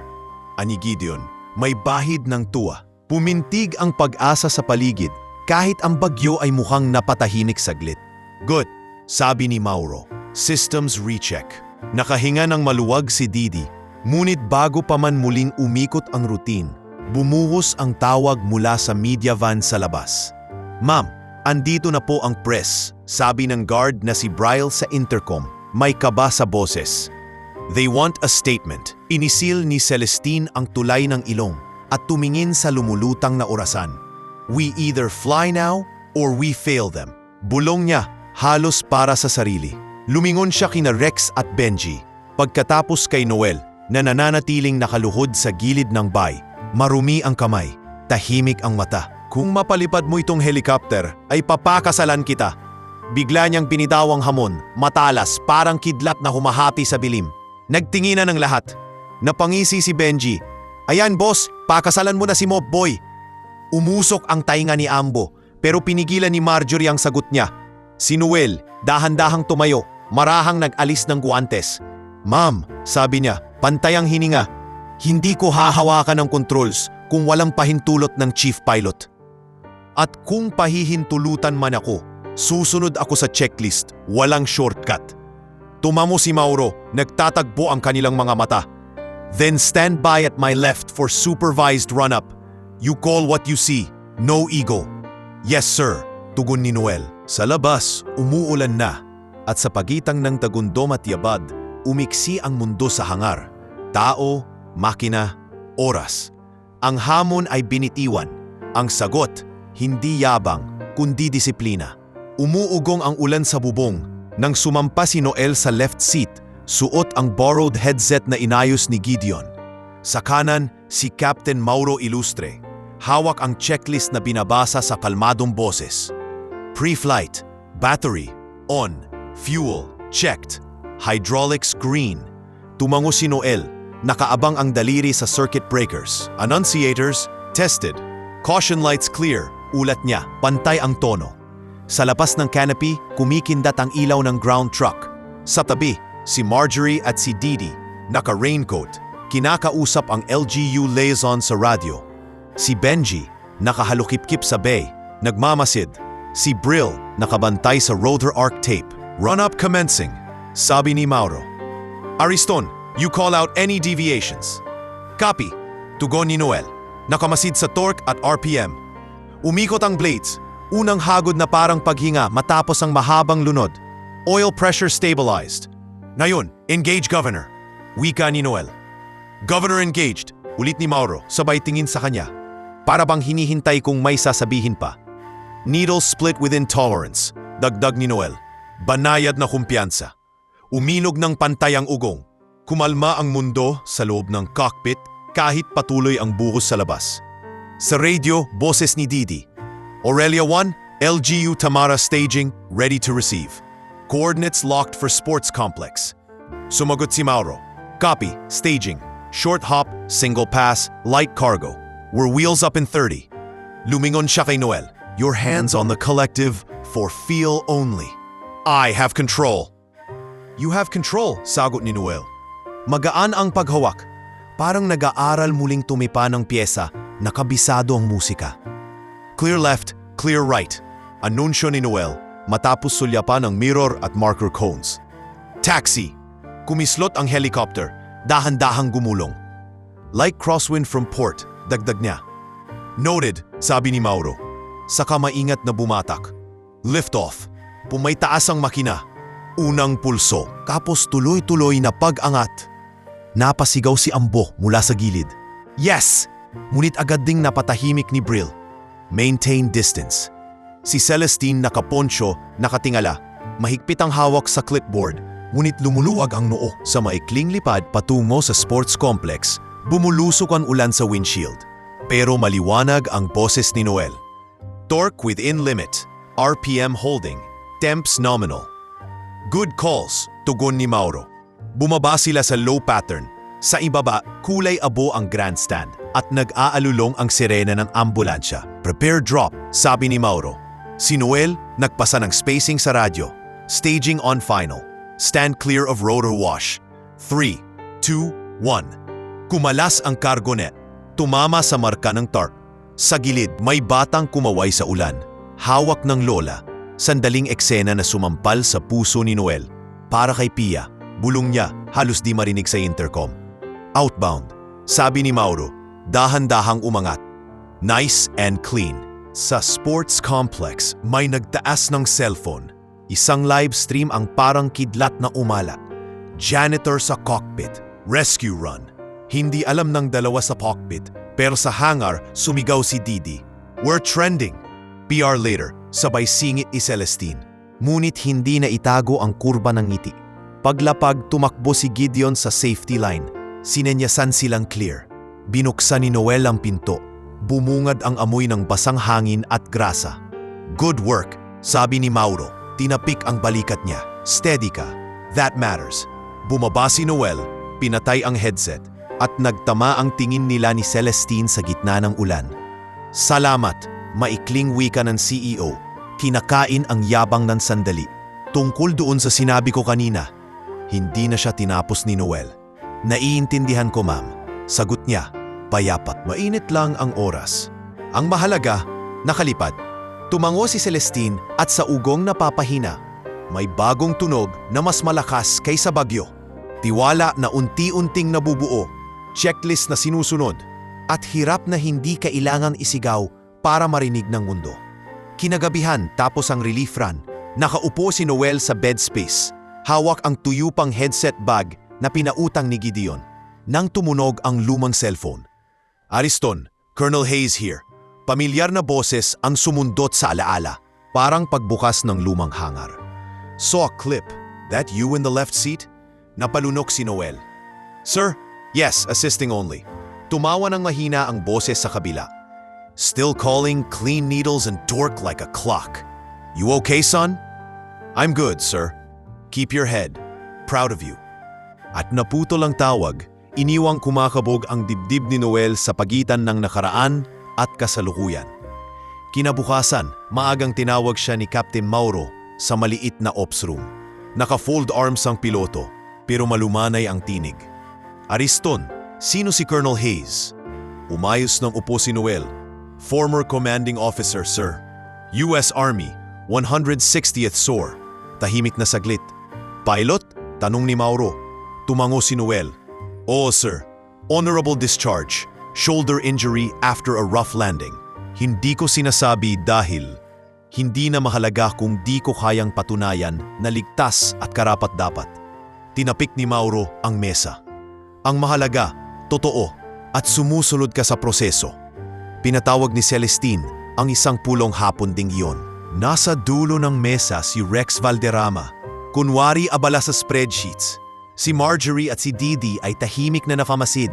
Speaker 1: ani Gideon. May bahid ng tuwa. Pumintig ang pag-asa sa paligid kahit ang bagyo ay mukhang napatahimik saglit. Good, sabi ni Mauro. Systems recheck. Nakahinga ng maluwag si Didi. Ngunit bago pa man muling umikot ang routine, bumuhos ang tawag mula sa media van sa labas. Ma'am, andito na po ang press, sabi ng guard na si Bryle sa intercom. May kaba sa boses. They want a statement. Inisil ni Celestine ang tulay ng ilong. at tumingin sa lumulutang na orasan. We either fly now or we fail them. Bulong niya, halos para sa sarili. Lumingon siya kina Rex at Benji. Pagkatapos kay Noel, na nananatiling nakaluhod sa gilid ng bay, marumi ang kamay, tahimik ang mata. Kung mapalipad mo itong helicopter, ay papakasalan kita. Bigla niyang binitawang hamon, matalas, parang kidlat na humahati sa bilim. Nagtinginan ng lahat. Napangisi si Benji. Ayan boss, pakasalan mo na si Mob Boy. Umusok ang tainga ni Ambo, pero pinigilan ni Marjorie ang sagot niya. Si Noel, dahan-dahang tumayo, marahang nag-alis ng guwantes. Ma'am, sabi niya, pantay ang hininga. Hindi ko hahawakan ng controls kung walang pahintulot ng chief pilot. At kung pahihintulutan man ako, susunod ako sa checklist, walang shortcut. Tumamo si Mauro, nagtatagpo ang kanilang mga mata. Then stand by at my left for supervised run-up. You call what you see, no ego. Yes sir, tugon ni Noel. Sa labas, umuulan na. At sa pagitang ng Tagundom at Yabad, umiksi ang mundo sa hangar. Tao, makina, oras. Ang hamon ay binitiwan. Ang sagot, hindi yabang, kundi disiplina. Umuugong ang ulan sa bubong nang sumampa si Noel sa left seat, suot ang borrowed headset na inayos ni Gideon. Sa kanan, si Captain Mauro Ilustre. Hawak ang checklist na binabasa sa kalmadong boses. Pre-flight, battery, on, fuel, checked, hydraulics green. Tumango si Noel, nakaabang ang daliri sa circuit breakers. Annunciators, tested. Caution lights clear, ulat niya, pantay ang tono. Sa lapas ng canopy, kumikindat ang ilaw ng ground truck. Sa tabi, si Marjorie at si Didi, naka-raincoat, kinakausap ang LGU liaison sa radyo. Si Benji, nakahalukip-kip sa bay, nagmamasid. Si Brill, nakabantay sa rotor arc tape. Run-up commencing, sabi ni Mauro. Ariston, you call out any deviations. Copy, tugon ni Noel. Nakamasid sa torque at RPM. Umikot ang blades, unang hagod na parang paghinga matapos ang mahabang lunod. Oil pressure stabilized. Ngayon, engage Governor. Wika ni Noel. Governor engaged, ulit ni Mauro, sabay tingin sa kanya. Para bang hinihintay kung may sasabihin pa. Needle split within tolerance, dagdag ni Noel. Banayad na kumpiyansa. Uminog ng pantay ang ugong. Kumalma ang mundo sa loob ng cockpit kahit patuloy ang buhos sa labas. Sa radio, boses ni Didi. Aurelia 1, LGU Tamara staging, ready to receive. Coordinates locked for sports complex. Sumagot si Mauro. Copy, staging. Short hop, single pass, light cargo. We're wheels up in 30. Lumingon siya kay Noel. Your hands on the collective for feel only. I have control. You have control, sagot ni Noel. Magaan ang paghawak. Parang nag-aaral muling tumipa ng pyesa, nakabisado ang musika. Clear left, clear right. Anunsyo ni Noel, matapos sulyapan ang mirror at marker cones. Taxi. Kumislot ang helicopter, dahan-dahang gumulong. Like crosswind from port, dagdag niya. Noted, sabi ni Mauro. Saka maingat na bumatak. Lift off. Pumaytaas ang makina. Unang pulso, tapos tuloy-tuloy na pag-angat. Napasigaw si Ambo mula sa gilid. Yes! Ngunit agad ding napatahimik ni Brill. Maintain distance. Si Celestine nakaponcho, nakatingala. Mahigpit ang hawak sa clipboard, ngunit lumuluwag ang noo. Sa maikling lipad patungo sa sports complex, bumulusok ang ulan sa windshield. Pero maliwanag ang boses ni Noel. Torque within limit. RPM holding. Temps nominal. Good calls, tugon ni Mauro. Bumaba sila sa low pattern. Sa ibaba, kulay abo ang grandstand at nag-aalulong ang sirena ng ambulansya. Prepare drop, sabi ni Mauro. Si Noel, nagpasa ng spacing sa radyo. Staging on final. Stand clear of rotor wash. 3, 2, 1. Kumalas ang cargo net. Tumama sa marka ng tarp. Sa gilid, may batang kumaway sa ulan. Hawak ng lola. Sandaling eksena na sumampal sa puso ni Noel. Para kay Pia, bulong niya, halos di marinig sa intercom. Outbound, sabi ni Mauro, dahan-dahang umangat. Nice and clean. Sa sports complex, may nagtaas ng cellphone. Isang live stream ang parang kidlat na umala. Janitor sa cockpit. Rescue run. Hindi alam ng dalawa sa cockpit, Pero sa hangar, sumigaw si Didi. We're trending! PR later, sabay singit ni Celestine. Ngunit hindi na itago ang kurba ng ngiti. Paglapag, tumakbo si Gideon sa safety line. Sinenyasan silang clear. Binuksan ni Noel ang pinto. Bumungad ang amoy ng basang hangin at grasa. Good work, sabi ni Mauro. Tinapik ang balikat niya. Steady ka. That matters. Bumaba si Noel, pinatay ang headset, at nagtama ang tingin nila ni Celestine sa gitna ng ulan. Salamat, maikling wika ng CEO. Kinakain ang yabang ng sandali. Tungkol doon sa sinabi ko kanina, hindi na siya tinapos ni Noel. Naiintindihan ko, ma'am. Sagot niya, payapat. Mainit lang ang oras. Ang mahalaga, nakalipad. Tumango si Celestine at sa ugong napapahina. May bagong tunog na mas malakas kaysa bagyo. Tiwala na unti-unting nabubuo. Checklist na sinusunod. At hirap na hindi kailangang isigaw para marinig ng mundo. Kinagabihan tapos ang relief run, nakaupo si Noel sa bed space. Hawak ang tuyo pang headset bag na pinautang ni Gideon. Nang tumunog ang lumang cellphone. Ariston, Colonel Hayes here. Pamilyar na boses ang sumundot sa alaala, parang pagbukas ng lumang hangar. Saw a clip. That you in the left seat? Napalunok si Noel. Sir? Yes, assisting only. Tumawa ng mahina ang boses sa kabila. Still calling, clean needles and torque like a clock. You okay, son? I'm good, sir. Keep your head. Proud of you. At naputol ang tawag, iniwang kumakabog ang dibdib ni Noel sa pagitan ng nakaraan at kasalukuyan. Kinabukasan, maagang tinawag siya ni Captain Mauro sa maliit na ops room. Naka-fold arms ang piloto, pero malumanay ang tinig. Ariston, sino si Colonel Hayes? Umayos ng upo si Noel. Former commanding officer, sir. US Army, 160th SOAR. Tahimik na saglit. Pilot? Tanong ni Mauro. Tumango si Noel. Oo, sir. Honorable discharge. Shoulder injury after a rough landing. Hindi ko sinasabi dahil hindi na mahalaga kung di ko kayang patunayan na ligtas at karapat-dapat. Tinapik ni Mauro ang mesa. Ang mahalaga, totoo, at sumusunod ka sa proseso. Pinatawag ni Celestine ang isang pulong hapon ding iyon. Nasa dulo ng mesa si Rex Valderrama, kunwari abala sa spreadsheets. Si Marjorie at si Didi ay tahimik na nakamasid.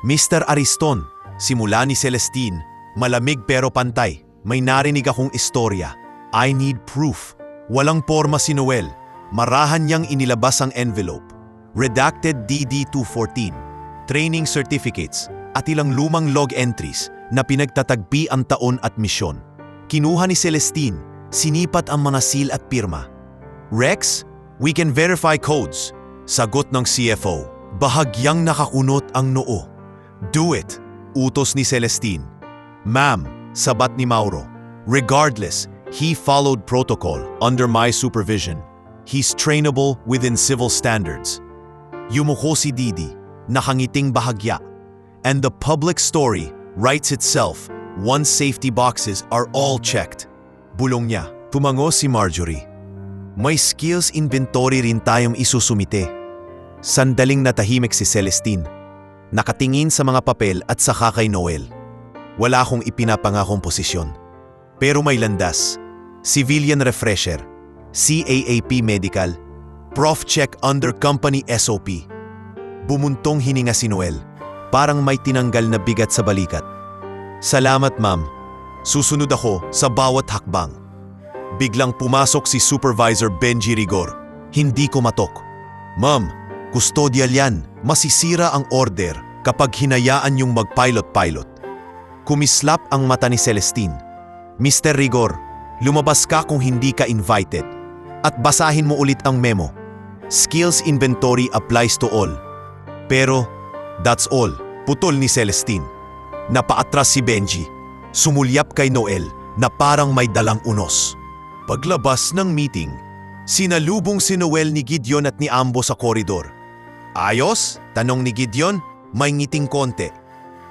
Speaker 1: Mr. Ariston, simula ni Celestine, malamig pero pantay. May narinig akong istorya. I need proof. Walang porma si Noel. Marahan niyang inilabas ang envelope. Redacted DD-214, training certificates at ilang lumang log entries na pinagtatagpi ang taon at misyon. Kinuha ni Celestine, sinipat ang mga seal at pirma. Rex, we can verify codes. Sagot ng CFO. Bahagyang nakakunot ang noo. Do it, utos ni Celestine. Ma'am, sabat ni Mauro. Regardless, he followed protocol under my supervision. He's trainable within civil standards. Yumuko si Didi, nakangiting bahagya. And the public story writes itself once safety boxes are all checked. Bulong niya, tumango si Marjorie. May skills inventory rin tayong isusumite. Sandaling natahimik si Celestine. Nakatingin sa mga papel at saka kay Noel. Wala akong ipinapangakong posisyon. Pero may landas. Civilian refresher, CAAP medical, prof check under company SOP. Bumuntong hininga si Noel. Parang may tinanggal na bigat sa balikat. Salamat, ma'am. Susunod ako sa bawat hakbang. Biglang pumasok si Supervisor Benji Rigor. Hindi kumatok. Ma'am, custodial yan. Masisira ang order kapag hinayaan yung mag-pilot-pilot. Kumislap ang mata ni Celestine. Mr. Rigor, lumabas ka kung hindi ka invited. At basahin mo ulit ang memo. Skills inventory applies to all. Pero, that's all. Putol ni Celestine. Napaatras si Benji. Sumulyap kay Noel na parang may dalang unos. Paglabas ng meeting, sinalubong si Noel ni Gideon at ni Ambo sa koridor. Ayos? Tanong ni Gideon, may ngiting konti.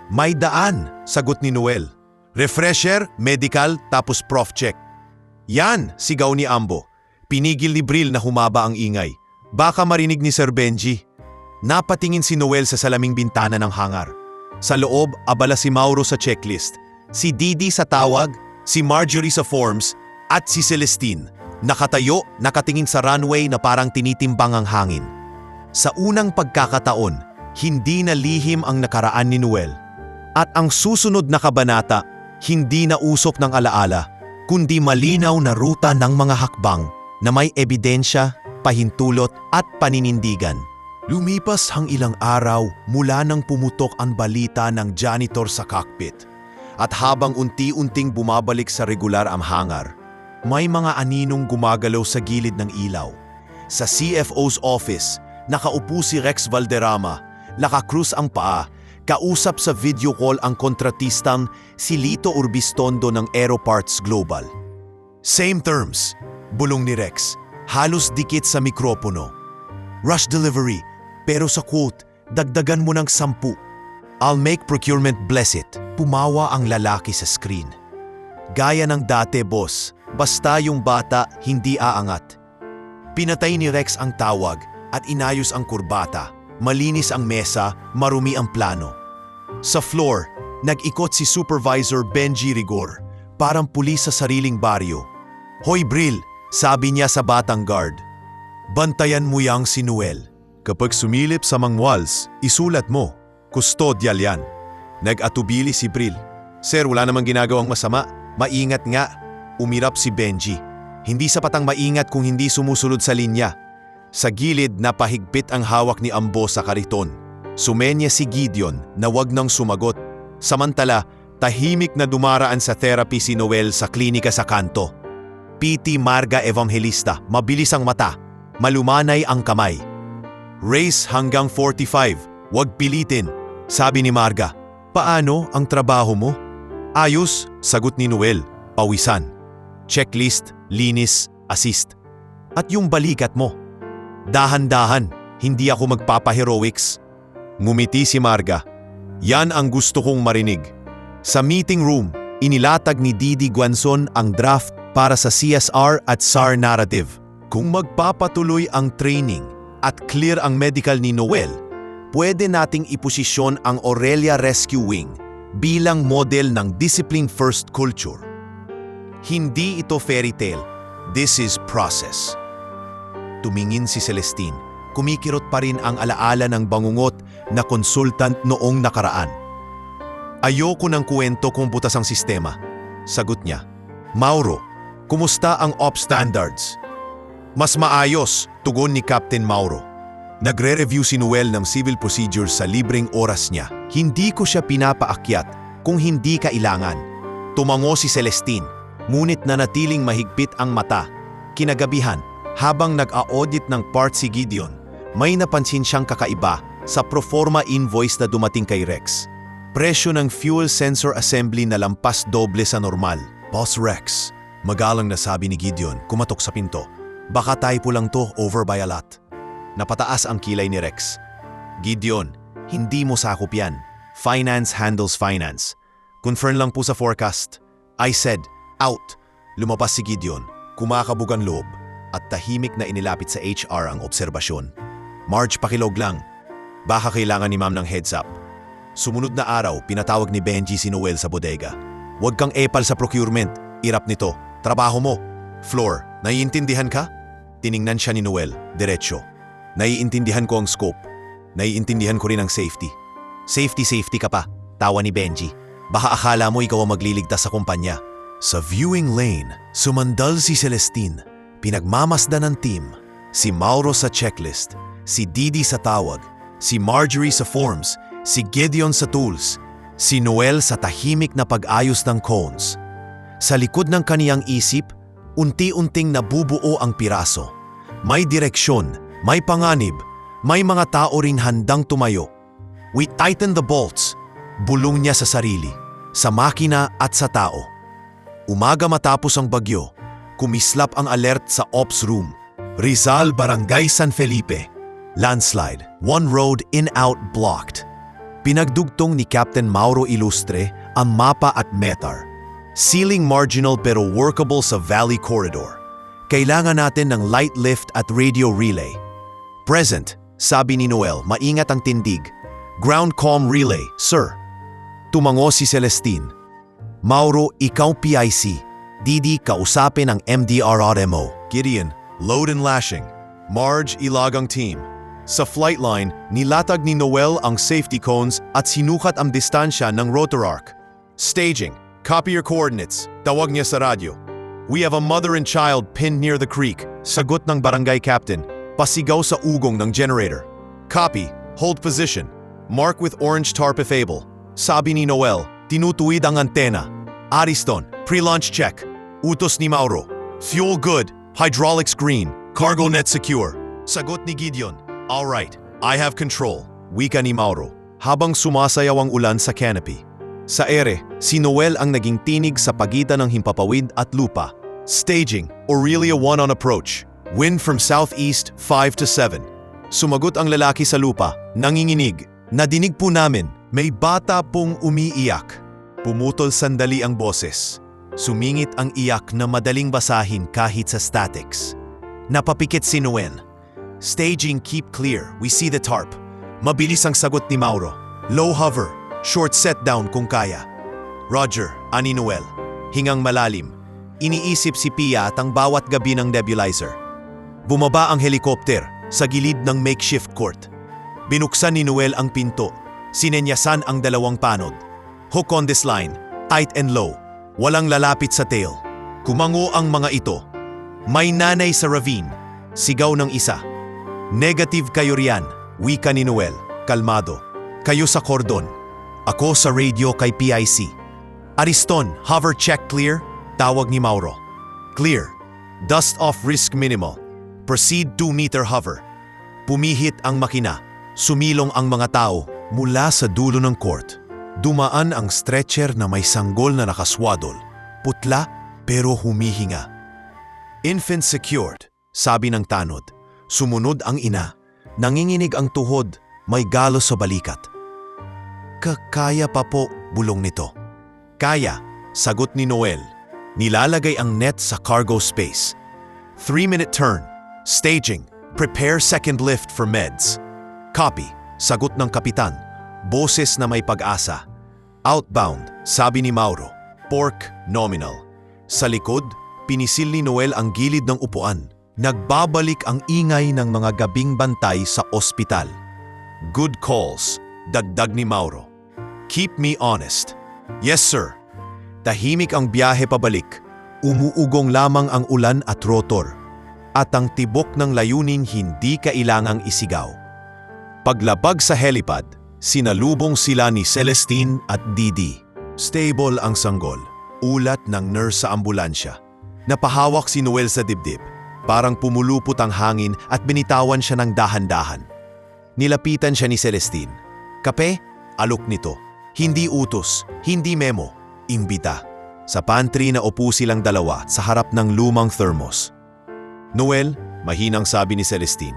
Speaker 1: May daan, sagot ni Noel. Refresher, medical, tapos prof check. Yan, sigaw ni Ambo. Pinigil ni Bril na humaba ang ingay. Baka marinig ni Sir Benji. Napatingin si Noel sa salaming bintana ng hangar. Sa loob, abala si Mauro sa checklist. Si Didi sa tawag, si Marjorie sa forms, at si Celestine. Nakatayo, nakatingin sa runway na parang tinitimbang ang hangin. Sa unang pagkakataon, hindi na lihim ang nakaraan ni Noel. At ang susunod na kabanata, hindi na usok ng alaala, kundi malinaw na ruta ng mga hakbang na may ebidensya, pahintulot at paninindigan. Lumipas ang ilang araw mula nang pumutok ang balita ng janitor sa cockpit. At habang unti-unting bumabalik sa regular ang hangar, may mga aninong gumagalaw sa gilid ng ilaw. Sa CFO's office, nakaupo si Rex Valderrama, nakakrus ang paa, kausap sa video call ang kontratistang si Lito Urbistondo ng Aeroparts Global. Same terms, bulong ni Rex, halos dikit sa mikropono. Rush delivery, pero sa quote, dagdagan mo ng 10. I'll make procurement bless it. Pumawa ang lalaki sa screen. Gaya ng dati, boss, basta yung bata hindi aangat. Pinatay ni Rex ang tawag at inayos ang kurbata. Malinis ang mesa, marumi ang plano. Sa floor, nag-ikot si Supervisor Benji Rigor, parang pulis sa sariling baryo. Hoy Bril, sabi niya sa batang guard. Bantayan mo yang si Noel. Kapag sumilip sa mangwals, isulat mo. Kustodial yan. Nag-atubili si Bril. Sir, wala namang ginagawang masama. Maingat nga. Umirap si Benji. Hindi sapat ang maingat kung hindi sumusunod sa linya. Sa gilid, napahigpit ang hawak ni Ambo sa kariton. Sumenya si Gideon na wag nang sumagot. Samantala, tahimik na dumaraan sa therapy si Noel sa klinika sa kanto. PT Marga Evangelista, mabilis ang mata. Malumanay ang kamay. Race hanggang 45, wag pilitin, sabi ni Marga. Paano ang trabaho mo? Ayos, sagot ni Noel, pawisan. Checklist, linis, assist. At yung balikat mo? Dahan-dahan, hindi ako magpapaheroics. Ngumiti si Marga. Yan ang gusto kong marinig. Sa meeting room, inilatag ni Didi Guanzon ang draft para sa CSR at SAR narrative. Kung magpapatuloy ang training at clear ang medical ni Noel, pwede nating iposisyon ang Aurelia Rescue Wing bilang model ng discipline-first culture. Hindi ito fairy tale. This is process. Tumingin si Celestine. Kumikirot pa rin ang alaala ng bangungot na consultant noong nakaraan. Ayoko ng kwento kung butas ang sistema, sagot niya. Mauro, kumusta ang op standards? Mas maayos, tugon ni Captain Mauro. Nagre-review si Noel ng civil procedures sa libreng oras niya. Hindi ko siya pinapaakyat kung hindi kailangan. Tumango si Celestine, ngunit nanatiling mahigpit ang mata. Kinagabihan, habang nag-a-audit ng part si Gideon, may napansin siyang kakaiba sa proforma invoice na dumating kay Rex. Presyo ng fuel sensor assembly na lampas doble sa normal. Boss Rex, magalang na sabi ni Gideon, kumatok sa pinto. Baka typo lang to, over by a lot. Napataas ang kilay ni Rex. Gideon, hindi mo sakop yan. Finance handles finance. Confirm lang po sa forecast. I said, out. Lumabas si Gideon, kumakabog ang loob, at tahimik na inilapit sa HR ang obserbasyon. Marge, pakilog lang. Baka kailangan ni ma'am ng heads up. Sumunod na araw, pinatawag ni Benji si Noel sa bodega. Huwag kang epal sa procurement. Irap nito. Trabaho mo. Floor, naiintindihan ka? Tiningnan siya ni Noel, diretsyo. Naiintindihan ko ang scope. Naiintindihan ko rin ang safety. Safety ka pa, tawa ni Benji. Baka akala mo ikaw ang magliligtas sa kumpanya. Sa viewing lane, sumandal si Celestine. Pinagmamasdan ng team. Si Mauro sa checklist. Si Didi sa tawag. Si Marjorie sa forms. Si Gideon sa tools. Si Noel sa tahimik na pag-ayos ng cones. Sa likod ng kaniyang isip, unti-unting nabubuo ang piraso. May direksyon, may panganib, may mga tao rin handang tumayo. We tighten the bolts, bulong niya sa sarili, sa makina at sa tao. Umaga matapos ang bagyo, kumislap ang alert sa ops room. Rizal, Barangay San Felipe. Landslide, one road in-out blocked. Pinagdugtong ni Captain Mauro Ilustre ang mapa at METAR. Ceiling marginal pero workable sa Valley Corridor. Kailangan natin ng light lift at radio relay. Present, sabi ni Noel, maingat ang tindig. Ground comm relay, sir. Tumango si Celestine. Mauro, ikaw PIC. Didi, kausapin ang MDRRMO. Gideon, load and lashing. Marge, ilagang team. Sa flight line, nilatag ni Noel ang safety cones at sinukat ang distansya ng rotor arc. Staging, copy your coordinates. Tawag niya sa radyo. We have a mother and child pinned near the creek. Sagot ng barangay captain. Pasigaw sa ugong ng generator. Copy, hold position. Mark with orange tarp if able. Sabi ni Noel, tinutuwid ang antena. Ariston, pre-launch check. Utos ni Mauro. Fuel good, hydraulics green, cargo net secure. Sagot ni Gideon. All right, I have control. Wika ni Mauro, habang sumasayaw ang ulan sa canopy. Sa ere, si Noel ang naging tinig sa pagitan ng himpapawid at lupa. Staging, Aurelia 1 on approach. Wind from southeast 5 to 7. Sumagot ang lalaki sa lupa, nanginginig. Nadinig po namin, may bata pong umiiyak. Pumutol sandali ang boses. Sumingit ang iyak na madaling basahin kahit sa statics. Napapikit si Noel. Staging, keep clear, we see the tarp. Mabilis ang sagot ni Mauro. Low hover, short set down kung kaya. Roger, ani Noel. Hingang malalim. Iniisip si Pia at ang bawat gabi ng nebulizer. Bumaba ang helikopter sa gilid ng makeshift court. Binuksan ni Noel ang pinto. Sinenyasan ang dalawang panod. Hook on this line, tight and low. Walang lalapit sa tail. Kumango ang mga ito. May nanay sa ravine. Sigaw ng isa. Negative kayo riyan, wika ni Noel, kalmado. Kayo sa kordon. Ako sa radio kay PIC. Ariston, hover check clear? Tawag ni Mauro. Clear. Dust off risk minimal. Proceed 2-meter hover. Pumihit ang makina. Sumilong ang mga tao mula sa dulo ng court. Dumaan ang stretcher na may sanggol na nakaswadol. Putla pero humihinga. Infant secured, sabi ng tanod. Sumunod ang ina. Nanginginig ang tuhod, may galos sa balikat. Kaya pa po, bulong nito. Kaya, sagot ni Noel. Nilalagay ang net sa cargo space. 3-minute turn. Staging. Prepare second lift for meds. Copy, sagot ng kapitan. Boses na may pag-asa. Outbound, sabi ni Mauro. Pork, nominal. Sa likod, pinisil ni Noel ang gilid ng upuan. Nagbabalik ang ingay ng mga gabing bantay sa ospital. Good calls, dagdag ni Mauro. Keep me honest. Yes, sir. Tahimik ang biyahe pabalik. Umuugong lamang ang ulan at rotor. At ang tibok ng layunin hindi kailangang isigaw. Paglabag sa helipad, sinalubong sila ni Celestine at Didi. Stable ang sanggol. Ulat ng nurse sa ambulansya. Napahawak si Noel sa dibdib. Parang pumulupot ang hangin at binitawan siya ng dahan-dahan. Nilapitan siya ni Celestine. Kape? Alok nito. Hindi utos, hindi memo, imbita. Sa pantry na upo silang dalawa sa harap ng lumang thermos. Noel, mahinang sabi ni Celestine.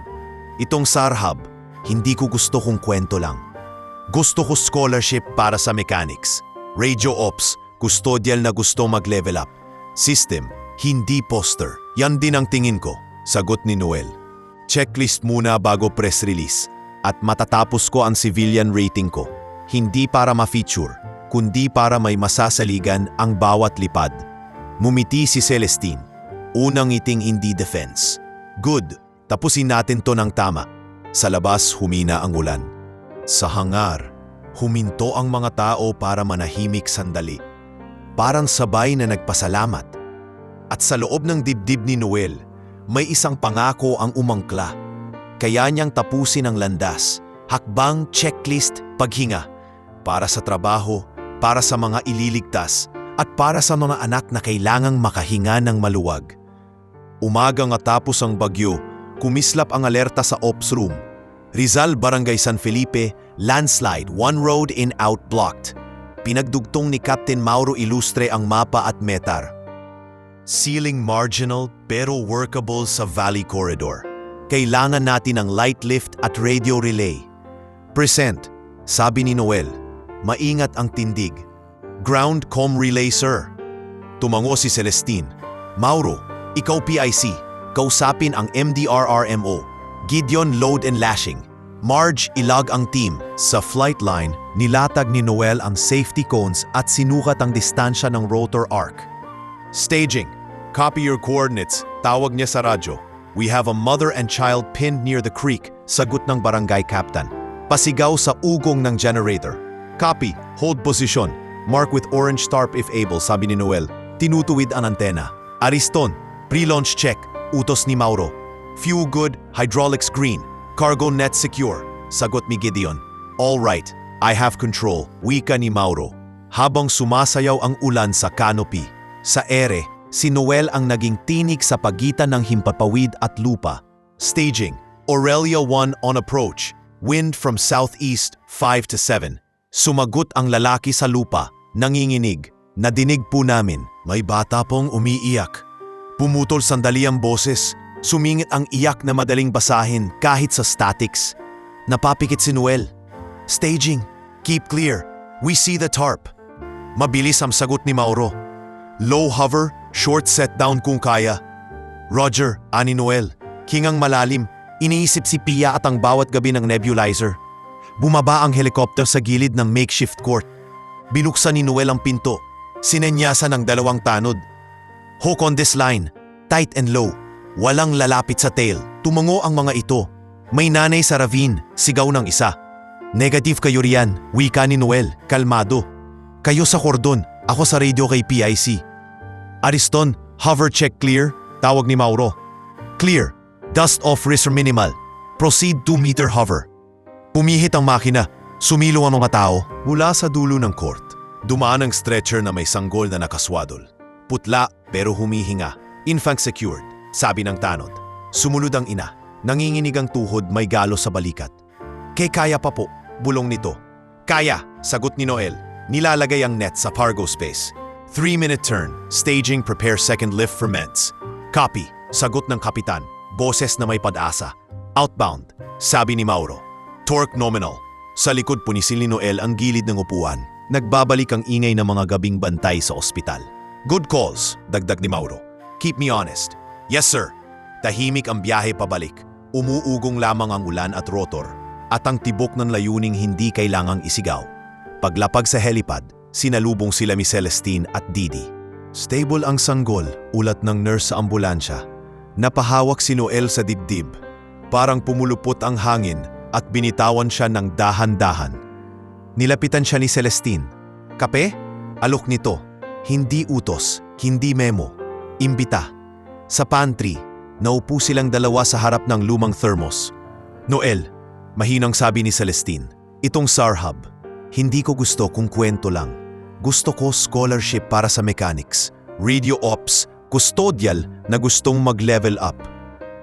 Speaker 1: Itong Sarhab, hindi ko gusto kong kwento lang. Gusto ko scholarship para sa mechanics. Radio ops, custodial na gusto mag-level up. System, hindi poster. Yan din ang tingin ko, sagot ni Noel. Checklist muna bago press release. At matatapos ko ang civilian rating ko. Hindi para ma-feature, kundi para may masasaligan ang bawat lipad. Mumiti si Celestine. Unang ngiting hindi defense. Good, tapusin natin to ng tama. Sa labas humina ang ulan. Sa hangar, huminto ang mga tao para manahimik sandali. Parang sabay na nagpasalamat. At sa loob ng dibdib ni Noel, may isang pangako ang umangkla. Kaya niyang tapusin ang landas, hakbang, checklist, paghinga. Para sa trabaho, para sa mga ililigtas, at para sa mga anak na kailangang makahinga ng maluwag. Umaga nga tapos ang bagyo, kumislap ang alerta sa ops room. Rizal, Barangay San Felipe, landslide, one road in out blocked. Pinagdugtong ni Captain Mauro Ilustre ang mapa at metar. Ceiling marginal pero workable sa Valley Corridor. Kailangan natin ng light lift at radio relay. Present, sabi ni Noel. Maingat ang tindig. Ground com relay, sir. Tumango si Celestine. Mauro, ikaw PIC. Kausapin ang MDRRMO. Gideon, load and lashing. Marge, ilag ang team. Sa flight line, nilatag ni Noel ang safety cones at sinukat ang distansya ng rotor arc. Staging. Copy your coordinates. Tawag niya sa radyo. We have a mother and child pinned near the creek. Sagot ng barangay captain. Pasigaw sa ugong ng generator. Copy. Hold position. Mark with orange tarp if able, sabi ni Noel. Tinutuwid ang antena. Ariston, pre-launch check. Utos ni Mauro. Fuel good, hydraulics green. Cargo net secure. Sagot ni Gideon. All right, I have control. Wika ni Mauro. Habang sumasayaw ang ulan sa canopy. Sa ere, si Noel ang naging tinik sa pagitan ng himpapawid at lupa. Staging. Aurelia 1 on approach. Wind from southeast, 5 to 7. Sumagot ang lalaki sa lupa. Nanginginig. Nadinig po namin. May bata pong umiiyak. Pumutol sandali ang boses. Sumingit ang iyak na madaling basahin kahit sa statics. Napapikit si Noel. Staging. Keep clear. We see the tarp. Mabilis ang sagot ni Mauro. Low hover, short set down kung kaya. Roger, ani Noel. Hingang malalim. Iniisip si Pia at ang bawat gabi ng nebulizer. Bumaba ang helicopter sa gilid ng makeshift court. Binuksan ni Noel ang pinto. Sinenyasan ang dalawang tanod. Hook on this line. Tight and low. Walang lalapit sa tail. Tumango ang mga ito. May nanay sa ravine. Sigaw ng isa. Negative kayo riyan. Wika ni Noel. Kalmado. Kayo sa kordon. Ako sa radio kay PIC. Ariston, hover check clear. Tawag ni Mauro. Clear. Dust off risk minimal. Proceed 2-meter hover. Pumihit ang makina. Sumilo ang mga tao. Mula sa dulo ng court, dumaan ang stretcher na may sanggol na nakaswadol. Putla pero humihinga. Infant secured, sabi ng tanod. Sumunod ang ina. Nanginginig ang tuhod, may galo sa balikat. Kaya pa po, bulong nito. Kaya, sagot ni Noel. Nilalagay ang net sa cargo space. 3-minute turn. Staging, prepare second lift for meds. Copy, sagot ng kapitan. Boses na may pag-asa. Outbound, sabi ni Mauro. Torque nominal. Sa likod punisil ni Noel ang gilid ng upuan. Nagbabalik ang ingay ng mga gabing bantay sa ospital. Good calls, dagdag ni Mauro. Keep me honest. Yes sir. Tahimik ang biyahe pabalik. Umuugong lamang ang ulan at rotor. At ang tibok ng layuning hindi kailangang isigaw. Paglapag sa helipad, sinalubong sila ni Celestine at Didi. Stable ang sanggol, ulat ng nurse sa ambulansya. Napahawak si Noel sa dibdib. Parang pumulupot ang hangin at binitawan siya ng dahan-dahan. Nilapitan siya ni Celestine. Kape? Alok nito. Hindi utos, hindi memo. Imbita. Sa pantry, naupo silang dalawa sa harap ng lumang thermos. Noel, mahinang sabi ni Celestine, itong Sarhab, hindi ko gusto kung kwento lang. Gusto ko scholarship para sa mechanics, radio ops, custodial na gustong mag-level up.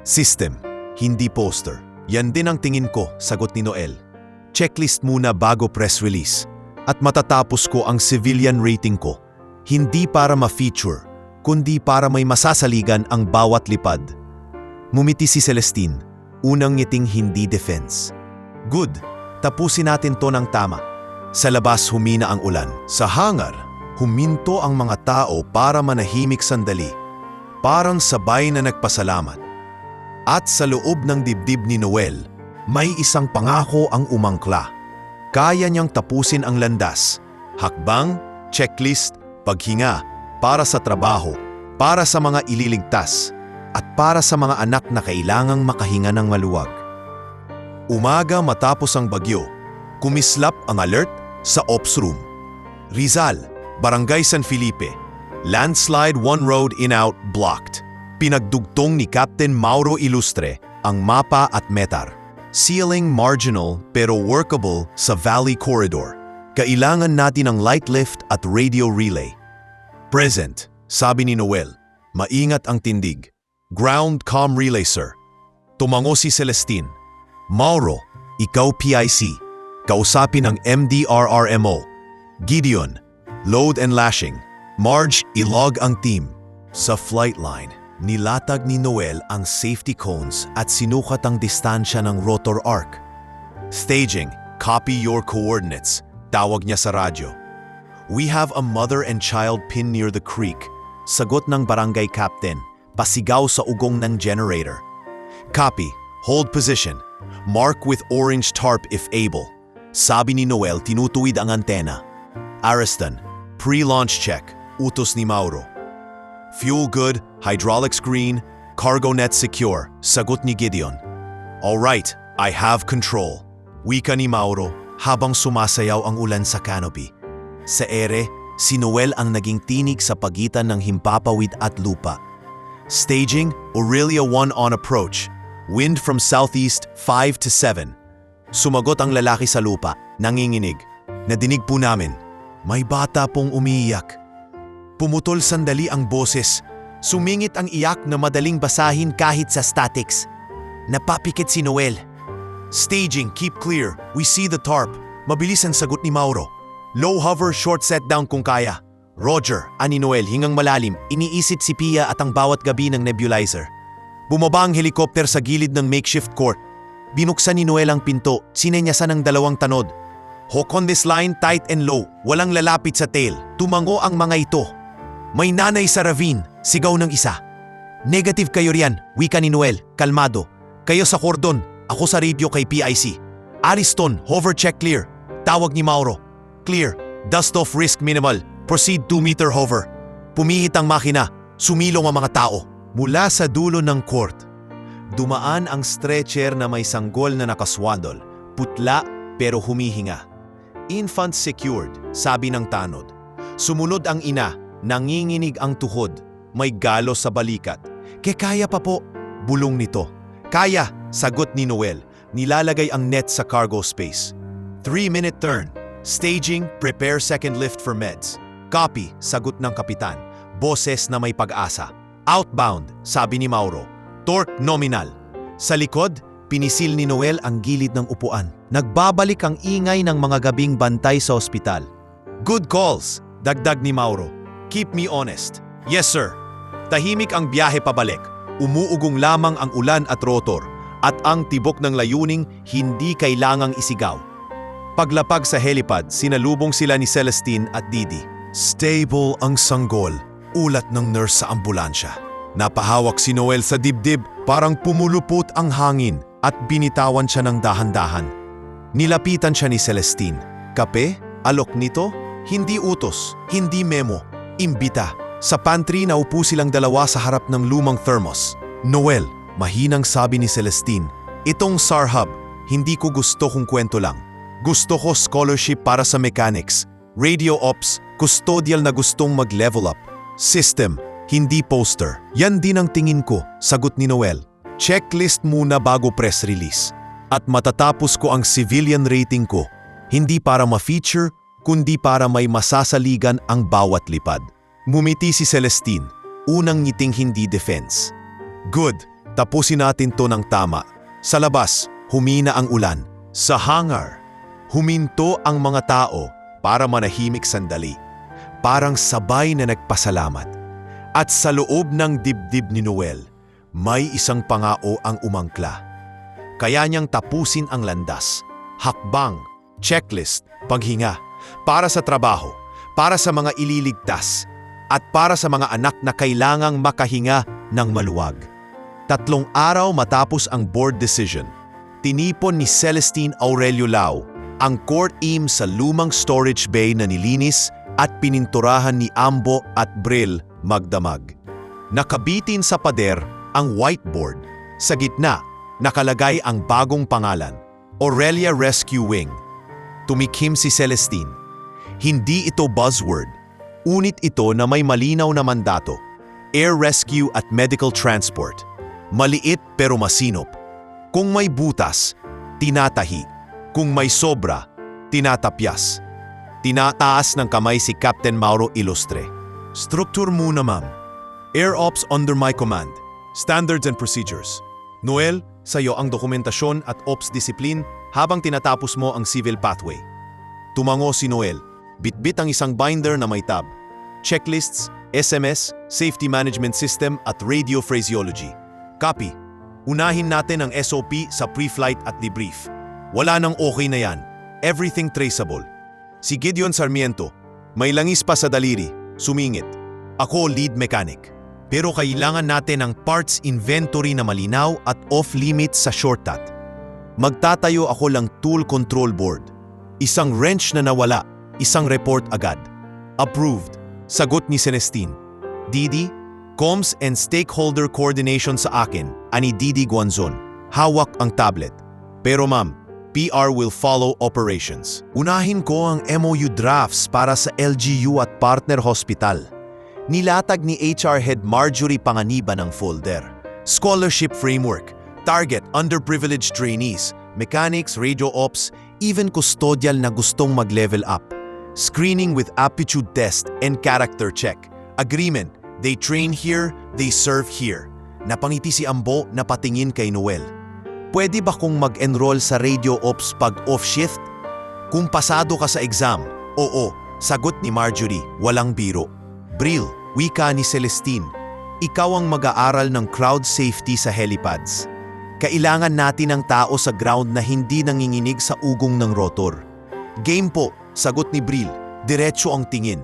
Speaker 1: System, hindi poster. Yan din ang tingin ko, sagot ni Noel. Checklist muna bago press release. At matatapos ko ang civilian rating ko. Hindi para ma-feature, kundi para may masasaligan ang bawat lipad. Ngumiti si Celestine, unang ngiting hindi defense. Good, tapusin natin to ng tama. Sa labas humina ang ulan. Sa hangar, huminto ang mga tao para manahimik sandali. Parang sabay na nagpasalamat. At sa loob ng dibdib ni Noel, may isang pangako ang umangkla. Kaya niyang tapusin ang landas. Hakbang, checklist, paghinga, para sa trabaho, para sa mga ililigtas, at para sa mga anak na kailangang makahinga ng maluwag. Umaga matapos ang bagyo, kumislap ang alert sa ops room. Rizal, Barangay San Felipe, landslide one road in-out blocked. Pinagdugtong ni Captain Mauro Ilustre ang mapa at metar. Ceiling marginal pero workable sa Valley Corridor. Kailangan natin ng light lift at radio relay. Present, sabi ni Noel. Maingat ang tindig. Ground com relay sir. Tumango si Celestine. Mauro, ikaw PIC. Kausapin ang MDRRMO. Gideon, load and lashing. Marge, ilog ang team. Sa flight line, nilatag ni Noel ang safety cones at sinukat ang distansya ng rotor arc. Staging, copy your coordinates. Tawag niya sa radyo. We have a mother and child pinned near the creek. Sagot ng barangay captain, pasigaw sa ugong ng generator. Copy, hold position. Mark with orange tarp if able. Sabi ni Noel, tinutuwid ang antena. Ariston, pre-launch check. Utos ni Mauro. Fuel good, hydraulics green, cargo net secure. Sagot ni Gideon. Alright, I have control. Wika ni Mauro habang sumasayaw ang ulan sa canopy. Sa ere, si Noel ang naging tinig sa pagitan ng himpapawid at lupa. Staging, Aurelia 1 on approach. Wind from southeast 5 to 7. Sumagot ang lalaki sa lupa, nanginginig. Nadinig po namin. May bata pong umiiyak. Pumutol sandali ang boses. Sumingit ang iyak na madaling basahin kahit sa statics. Napapikit si Noel. Staging, keep clear. We see the tarp. Mabilis ang sagot ni Mauro. Low hover, short set down kung kaya. Roger, ani Noel, hingang malalim. Iniisip si Pia at ang bawat gabi ng nebulizer. Bumaba ang helicopter sa gilid ng makeshift court. Binuksan ni Noel ang pinto, sinenyasan ng dalawang tanod. Hook on this line, tight and low. Walang lalapit sa tail. Tumango ang mga ito. May nanay sa ravine, sigaw ng isa. Negative kayo riyan, wika ni Noel, kalmado. Kayo sa kordon, ako sa radio kay PIC. Ariston, hover check clear. Tawag ni Mauro. Clear, dust off risk minimal. Proceed 2-meter hover. Pumihit ang makina, sumilong ang mga tao. Mula sa dulo ng court, dumaan ang stretcher na may sanggol na nakaswadol, putla pero humihinga. Infant secured, sabi ng tanod. Sumunod ang ina, nanginginig ang tuhod, may galo sa balikat. Kaya pa po, bulong nito. Kaya, sagot ni Noel, nilalagay ang net sa cargo space. 3-minute turn. Staging, prepare second lift for meds. Copy, sagot ng kapitan. Boses na may pag-asa. Outbound, sabi ni Mauro. Torque nominal. Sa likod, pinisil ni Noel ang gilid ng upuan. Nagbabalik ang ingay ng mga gabing bantay sa ospital. Good calls, dagdag ni Mauro. Keep me honest. Yes sir. Tahimik ang biyahe pabalik. Umuugong lamang ang ulan at rotor. At ang tibok ng layuning hindi kailangang isigaw. Paglapag sa helipad, sinalubong sila ni Celestine at Didi. Stable ang sanggol, ulat ng nurse sa ambulansya. Napahawak si Noel sa dibdib, parang pumulupot ang hangin at binitawan siya ng dahan-dahan. Nilapitan siya ni Celestine. Kape? Alok nito? Hindi utos, hindi memo. Imbita. Sa pantry naupo silang dalawa sa harap ng lumang thermos. Noel, mahinang sabi ni Celestine, itong Sarhub, hindi ko gusto kung kwento lang. Gusto ko scholarship para sa mechanics. Radio ops, custodial na gustong mag-level up. System, hindi poster. Yan din ang tingin ko, sagot ni Noel. Checklist muna bago press release. At matatapos ko ang civilian rating ko. Hindi para ma-feature, kundi para may masasaligan ang bawat lipad. Ngumiti si Celestine, unang ngiting hindi defense. Good, tapusin natin to ng tama. Sa labas, humina ang ulan. Sa hangar, huminto ang mga tao para manahimik sandali. Parang sabay na nagpasalamat. At sa loob ng dibdib ni Noel, may isang pangao ang umangkla. Kaya niyang tapusin ang landas. Hakbang, checklist, paghinga. Para sa trabaho, para sa mga ililigtas, at para sa mga anak na kailangang makahinga ng maluwag. 3 araw matapos ang board decision, tinipon ni Celestine Aurelio Lau ang court team sa lumang storage bay na nilinis at pininturahan ni Ambo at Bril magdamag. Nakabitin sa pader ang whiteboard. Sa gitna, nakalagay ang bagong pangalan, Aurelia Rescue Wing. Tumikim si Celestine. Hindi ito buzzword. Unit ito na may malinaw na mandato. Air rescue at medical transport. Maliit pero masinop. Kung may butas, tinatahi. Kung may sobra, tinatapyas. Tinataas ng kamay si Captain Mauro Ilustre. Struktur muna ma'am. Air Ops under my command. Standards and procedures. Noel, sa'yo ang dokumentasyon at Ops discipline habang tinatapos mo ang civil pathway. Tumango si Noel. Bitbit ang isang binder na may tab. Checklists, SMS, Safety Management System at Radio Phraseology. Copy. Unahin natin ang SOP sa pre-flight at debrief. Wala nang okay na yan. Everything traceable. Si Gideon Sarmiento, may langis pa sa daliri, sumingit. Ako lead mechanic. Pero kailangan natin ng parts inventory na malinaw at off-limit sa shortcut. Magtatayo ako lang tool control board. Isang wrench na nawala, isang report agad. Approved. Sagot ni Celestine. Didi, comms and stakeholder coordination sa akin, ani Didi Guanzon. Hawak ang tablet. Pero ma'am, PR will follow operations. Unahin ko ang MOU drafts para sa LGU at partner hospital. Nilatag ni HR Head Marjorie Panganiban ang folder. Scholarship framework, target underprivileged trainees, mechanics, radio ops, even custodial na gustong mag-level up. Screening with aptitude test and character check. Agreement, they train here, they serve here. Napangiti si Ambo na patingin kay Noel. Pwede ba kung mag-enroll sa radio ops pag off-shift? Kung pasado ka sa exam, oo, sagot ni Marjorie, walang biro. Bril, wika ni Celestine, ikaw ang mag-aaral ng crowd safety sa helipads. Kailangan natin ng tao sa ground na hindi nanginginig sa ugong ng rotor. Game po, sagot ni Bril, diretso ang tingin.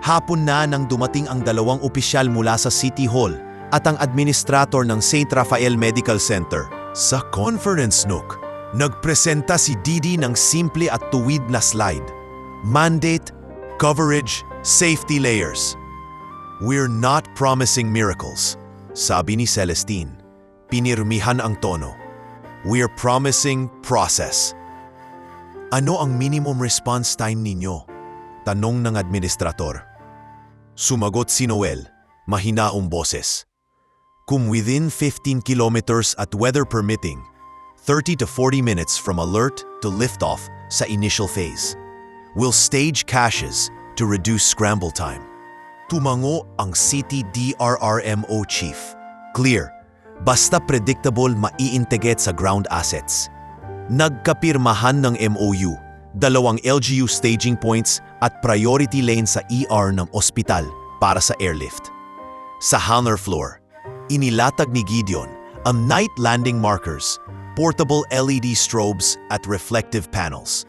Speaker 1: Hapon na nang dumating ang dalawang opisyal mula sa City Hall at ang administrator ng St. Raphael Medical Center. Sa conference nook, nagpresenta si Didi ng simple at tuwid na slide. Mandate, coverage, safety layers. We're not promising miracles, sabi ni Celestine. Pinirmihan ang tono. We're promising process. Ano ang minimum response time ninyo? Tanong ng administrator. Sumagot si Noel, mahinaong boses. Kung within 15 kilometers at weather permitting, 30 to 40 minutes from alert to liftoff sa initial phase. We'll stage caches to reduce scramble time. Tumango ang City DRRMO chief. Clear, basta predictable maiintegrate sa ground assets. Nagkapirmahan ng MOU, dalawang LGU staging points at priority lane sa ER ng ospital para sa airlift. Sa hangar floor, inilatag ni Gideon ang night landing markers, portable LED strobes at reflective panels.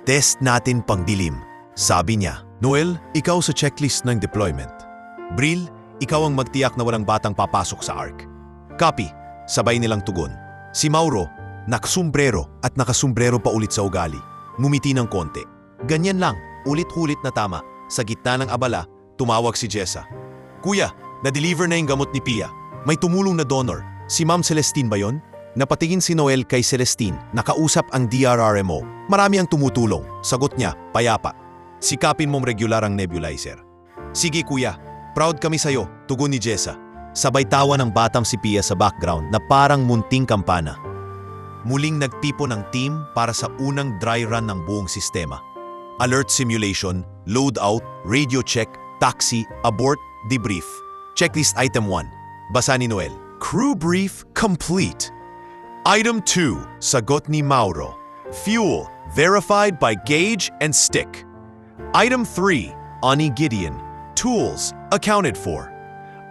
Speaker 1: Test natin pangdilim, sabi niya. Noel, ikaw sa checklist ng deployment. Bril, ikaw ang magtiyak na walang batang papasok sa ARC. Copy, sabay nilang tugon. Si Mauro, nakasumbrero at nakasumbrero pa ulit sa ugali. Ngumiti ng konti. Ganyan lang, ulit-ulit na tama. Sa gitna ng abala, tumawag si Jessa. Kuya, na-deliver na yung gamot ni Pia. May tumulong na donor. Si Ma'am Celestine ba yon? Napatingin si Noel kay Celestine, nakausap ang DRRMO. Marami ang tumutulong. Sagot niya, payapa. Sikapin mong regular ang nebulizer. Sige kuya, proud kami sa'yo, tugon ni Jessa. Sabay tawa ng batang si Pia sa background na parang munting kampana. Muling nagtipo ng team para sa unang dry run ng buong sistema. Alert simulation, load out, radio check, taxi, abort, debrief. Checklist item 1. Basa ni Noel. Crew brief complete. Item 2. Sagot ni Mauro. Fuel verified by gauge and stick. Item 3. Ani Gideon. Tools accounted for.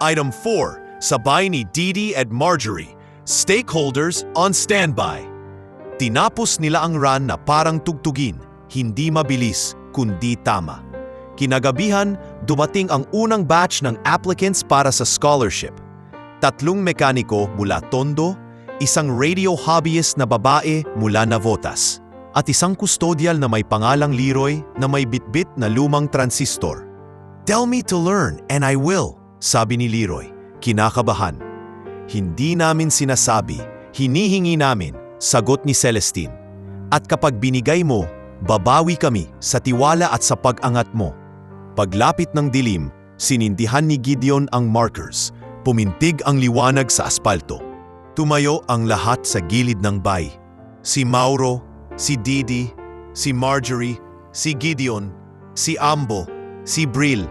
Speaker 1: Item 4. Sabay ni Didi at Marjorie. Stakeholders on standby. Tinapos nila ang run na parang tugtugin, hindi mabilis kundi tama. Kinagabihan, dumating ang unang batch ng applicants para sa scholarship. 3 mekaniko mula Tondo, isang radio hobbyist na babae mula Navotas, at isang custodial na may pangalang Leroy na may bitbit na lumang transistor. Tell me to learn and I will, sabi ni Leroy, kinakabahan. Hindi namin sinasabi, hinihingi namin, sagot ni Celestine. At kapag binigay mo, babawi kami sa tiwala at sa pag-angat mo. Paglapit ng dilim, sinindihan ni Gideon ang markers, pumintig ang liwanag sa aspalto. Tumayo ang lahat sa gilid ng bay. Si Mauro, si Didi, si Marjorie, si Gideon, si Ambo, si Bril,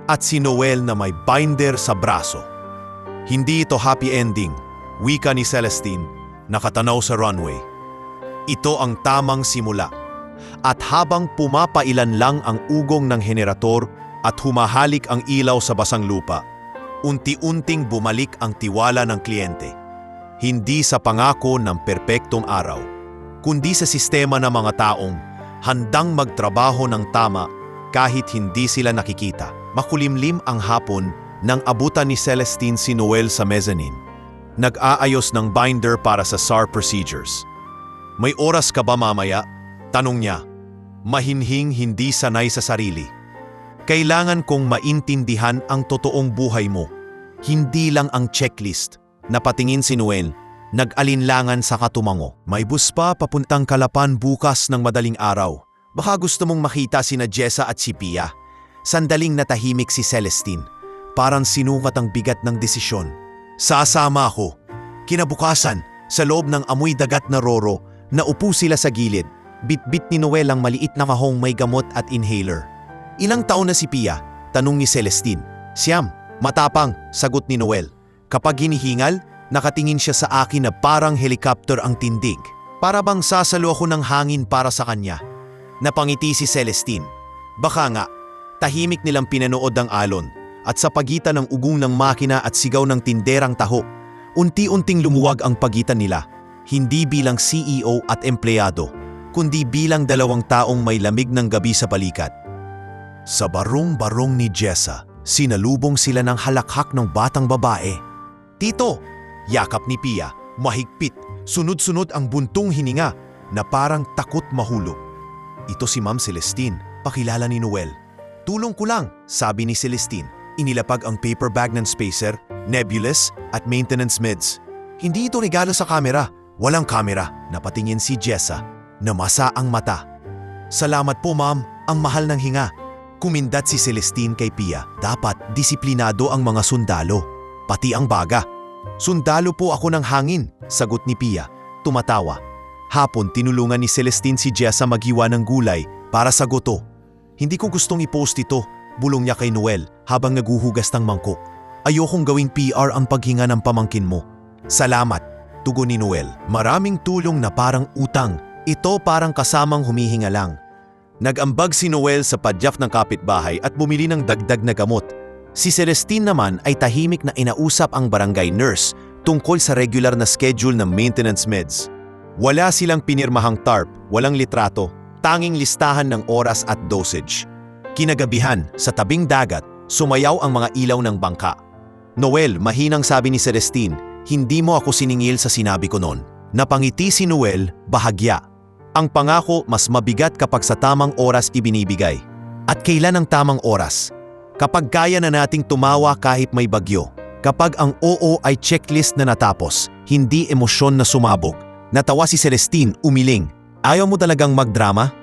Speaker 1: at si Noel na may binder sa braso. Hindi ito happy ending, wika ni Celestine, nakatanaw sa runway. Ito ang tamang simula. At habang pumapailan lang ang ugong ng generator at humahalik ang ilaw sa basang lupa, unti-unting bumalik ang tiwala ng kliyente. Hindi sa pangako ng perpektong araw, kundi sa sistema ng mga taong handang magtrabaho ng tama kahit hindi sila nakikita. Makulimlim ang hapon nang abutan ni Celestine si Noel sa mezzanine. Nag-aayos ng binder para sa SAR procedures. May oras ka ba mamaya? Tanong niya. Mahinhing hindi sanay sa sarili. Kailangan kong maintindihan ang totoong buhay mo. Hindi lang ang checklist. Napatingin si Noel. Nag-alinlangan sa katumango. May bus pa papuntang Kalapan bukas ng madaling araw. Baka gusto mong makita sina Jessa at si Pia. Sandaling natahimik si Celestine. Parang sinukat ang bigat ng desisyon. Sasama ako. Kinabukasan, sa loob ng amoy dagat na Roro, naupo sila sa gilid. Bit-bit ni Noel ang maliit na kahong may gamot at inhaler. Ilang taon na si Pia? Tanong ni Celestine. Siyam, matapang, sagot ni Noel. Kapag hinihingal, nakatingin siya sa akin na parang helicopter ang tindig. Para bang sasalo ako ng hangin para sa kanya. Napangiti si Celestine. Baka nga, tahimik nilang pinanood ang alon at sa pagitan ng ugong ng makina at sigaw ng tinderang taho, unti-unting lumuwag ang pagitan nila. Hindi bilang CEO at empleyado, kundi bilang dalawang taong may lamig ng gabi sa balikat. Sa barong-barong ni Jessa, sinalubong sila ng halakhak ng batang babae. Tito! Yakap ni Pia, mahigpit, sunod-sunod ang buntong hininga na parang takot mahulog. Ito si Ma'am Celestine, pakilala ni Noel. Tulong ko lang, sabi ni Celestine. Inilapag ang paper bag ng spacer, nebulous at maintenance meds. Hindi ito regalo sa kamera. Walang kamera, napatingin si Jessa. Namasa ang mata. Salamat po ma'am, ang mahal ng hinga. Kumindat si Celestine kay Pia. Dapat disiplinado ang mga sundalo, pati ang baga. Sundalo po ako ng hangin, sagot ni Pia. Tumatawa. Hapon tinulungan ni Celestine si Jessa maghiwa ng gulay para sa goto. Hindi ko gustong i-post ito, bulong niya kay Noel habang naguhugas ng mangkok. Ayokong gawing PR ang paghinga ng pamangkin mo. Salamat, tugon ni Noel. Maraming tulong na parang utang. Ito parang kasamang humihinga lang. Nag-ambag si Noel sa padyak ng kapitbahay at bumili ng dagdag na gamot. Si Celestine naman ay tahimik na inausap ang barangay nurse tungkol sa regular na schedule ng maintenance meds. Wala silang pinirmahang TARP, walang litrato, tanging listahan ng oras at dosage. Kinagabihan, sa tabing dagat, sumayaw ang mga ilaw ng bangka. Noel, mahinang sabi ni Celestine, hindi mo ako siningil sa sinabi ko noon. Napangiti si Noel, bahagya. Ang pangako mas mabigat kapag sa tamang oras ibinibigay. At kailan ang tamang oras? Kapag kaya na nating tumawa kahit may bagyo. Kapag ang oo ay checklist na natapos, hindi emosyon na sumabog. Natawa si Celestine, umiling. Ayaw mo talagang magdrama?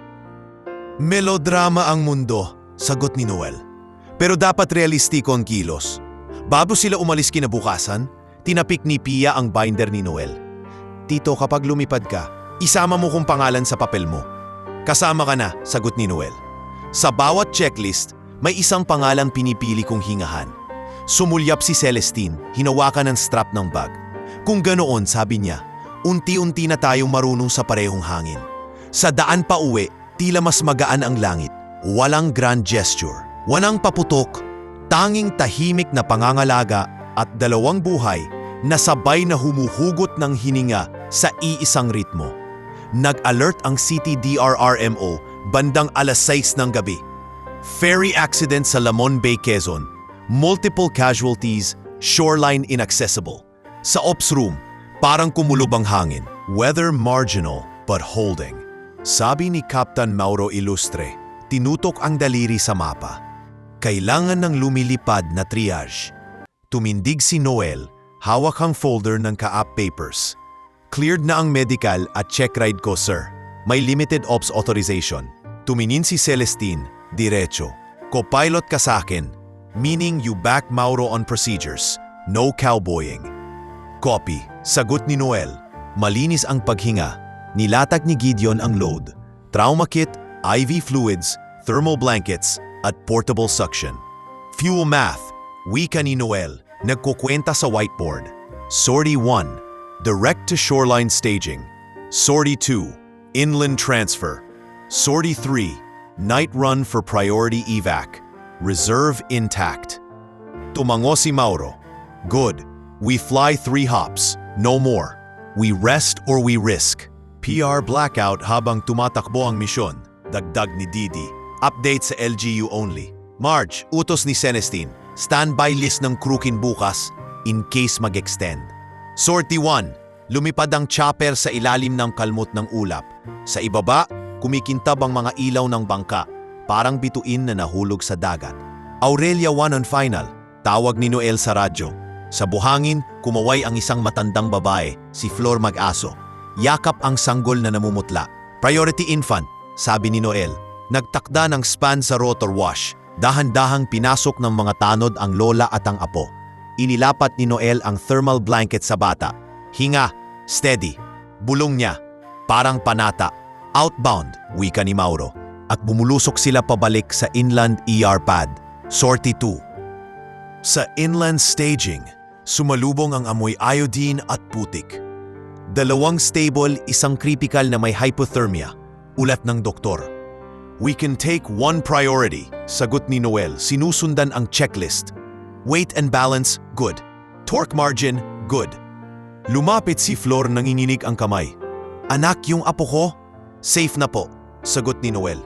Speaker 1: Melodrama ang mundo, sagot ni Noel. Pero dapat realistiko ang kilos. Bago sila umalis kinabukasan, tinapik ni Pia ang binder ni Noel. Tito, kapag lumipad ka, isama mo kong pangalan sa papel mo. Kasama ka na, sagot ni Noel. Sa bawat checklist, may isang pangalang pinipili kong hingahan. Sumulyap si Celestine, hinawakan ang strap ng bag. Kung ganoon, sabi niya, unti-unti na tayong marunong sa parehong hangin. Sa daan pa uwi, tila mas magaan ang langit. Walang grand gesture, walang paputok, tanging tahimik na pangangalaga at dalawang buhay na sabay na humuhugot ng hininga sa iisang ritmo. Nag-alert ang CTDRRMO bandang alas 6 ng gabi. Ferry accident sa Lamon Bay, Quezon. Multiple casualties, shoreline inaccessible. Sa ops room, parang kumulob ang hangin. Weather marginal but holding. Sabi ni Captain Mauro Ilustre, tinutok ang daliri sa mapa. Kailangan ng lumilipad na triage. Tumindig si Noel, hawak ang folder ng ka-app papers. Cleared na ang medical at check ride ko, sir. May limited ops authorization. Tumingin si Celestine, diretso. Co-pilot ka sa akin, meaning you back Mauro on procedures. No cowboying. Copy, sagot ni Noel. Malinis ang paghinga. Nilatag ni Gideon ang load. Trauma kit, IV fluids, thermal blankets, at portable suction. Fuel math, wika ni Noel, nagkukwenta sa whiteboard. Sortie 1, direct to shoreline staging. Sortie 2, inland transfer. Sortie 3, night run for priority evac. Reserve intact. Tumango si Mauro. Good. We fly 3 hops. No more. We rest or we risk. PR blackout habang tumatakbo ang misyon. Dagdag ni Didi. Update sa LGU only. Marge, utos ni Celestine. Standby list ng crewkin bukas in case mag-extend. Sortie 1, Lumipad ang chopper sa ilalim ng kalmot ng ulap. Sa ibaba, kumikintab ang mga ilaw ng bangka, parang bituin na nahulog sa dagat. Aurelia won on final, tawag ni Noel sa radyo. Sa buhangin, kumaway ang isang matandang babae, si Flor Mag-aso. Yakap ang sanggol na namumutla. Priority infant, sabi ni Noel. Nagtakda ng span sa rotor wash. Dahan-dahang pinasok ng mga tanod ang lola at ang apo. Inilapat ni Noel ang thermal blanket sa bata. Hinga, steady. Bulong niya, parang panata. Outbound, wika ni Mauro. At bumulusok sila pabalik sa inland ER pad. Sortie 2. Sa inland staging, sumalubong ang amoy iodine at putik. Dalawang stable, isang critical na may hypothermia. Ulat ng doktor. We can take one priority, sagot ni Noel. Sinusundan ang checklist. Weight and balance, good. Torque margin, good. Lumapit si Flor, nanginginig ang kamay. Anak, yung apo ko? Safe na po, sagot ni Noel.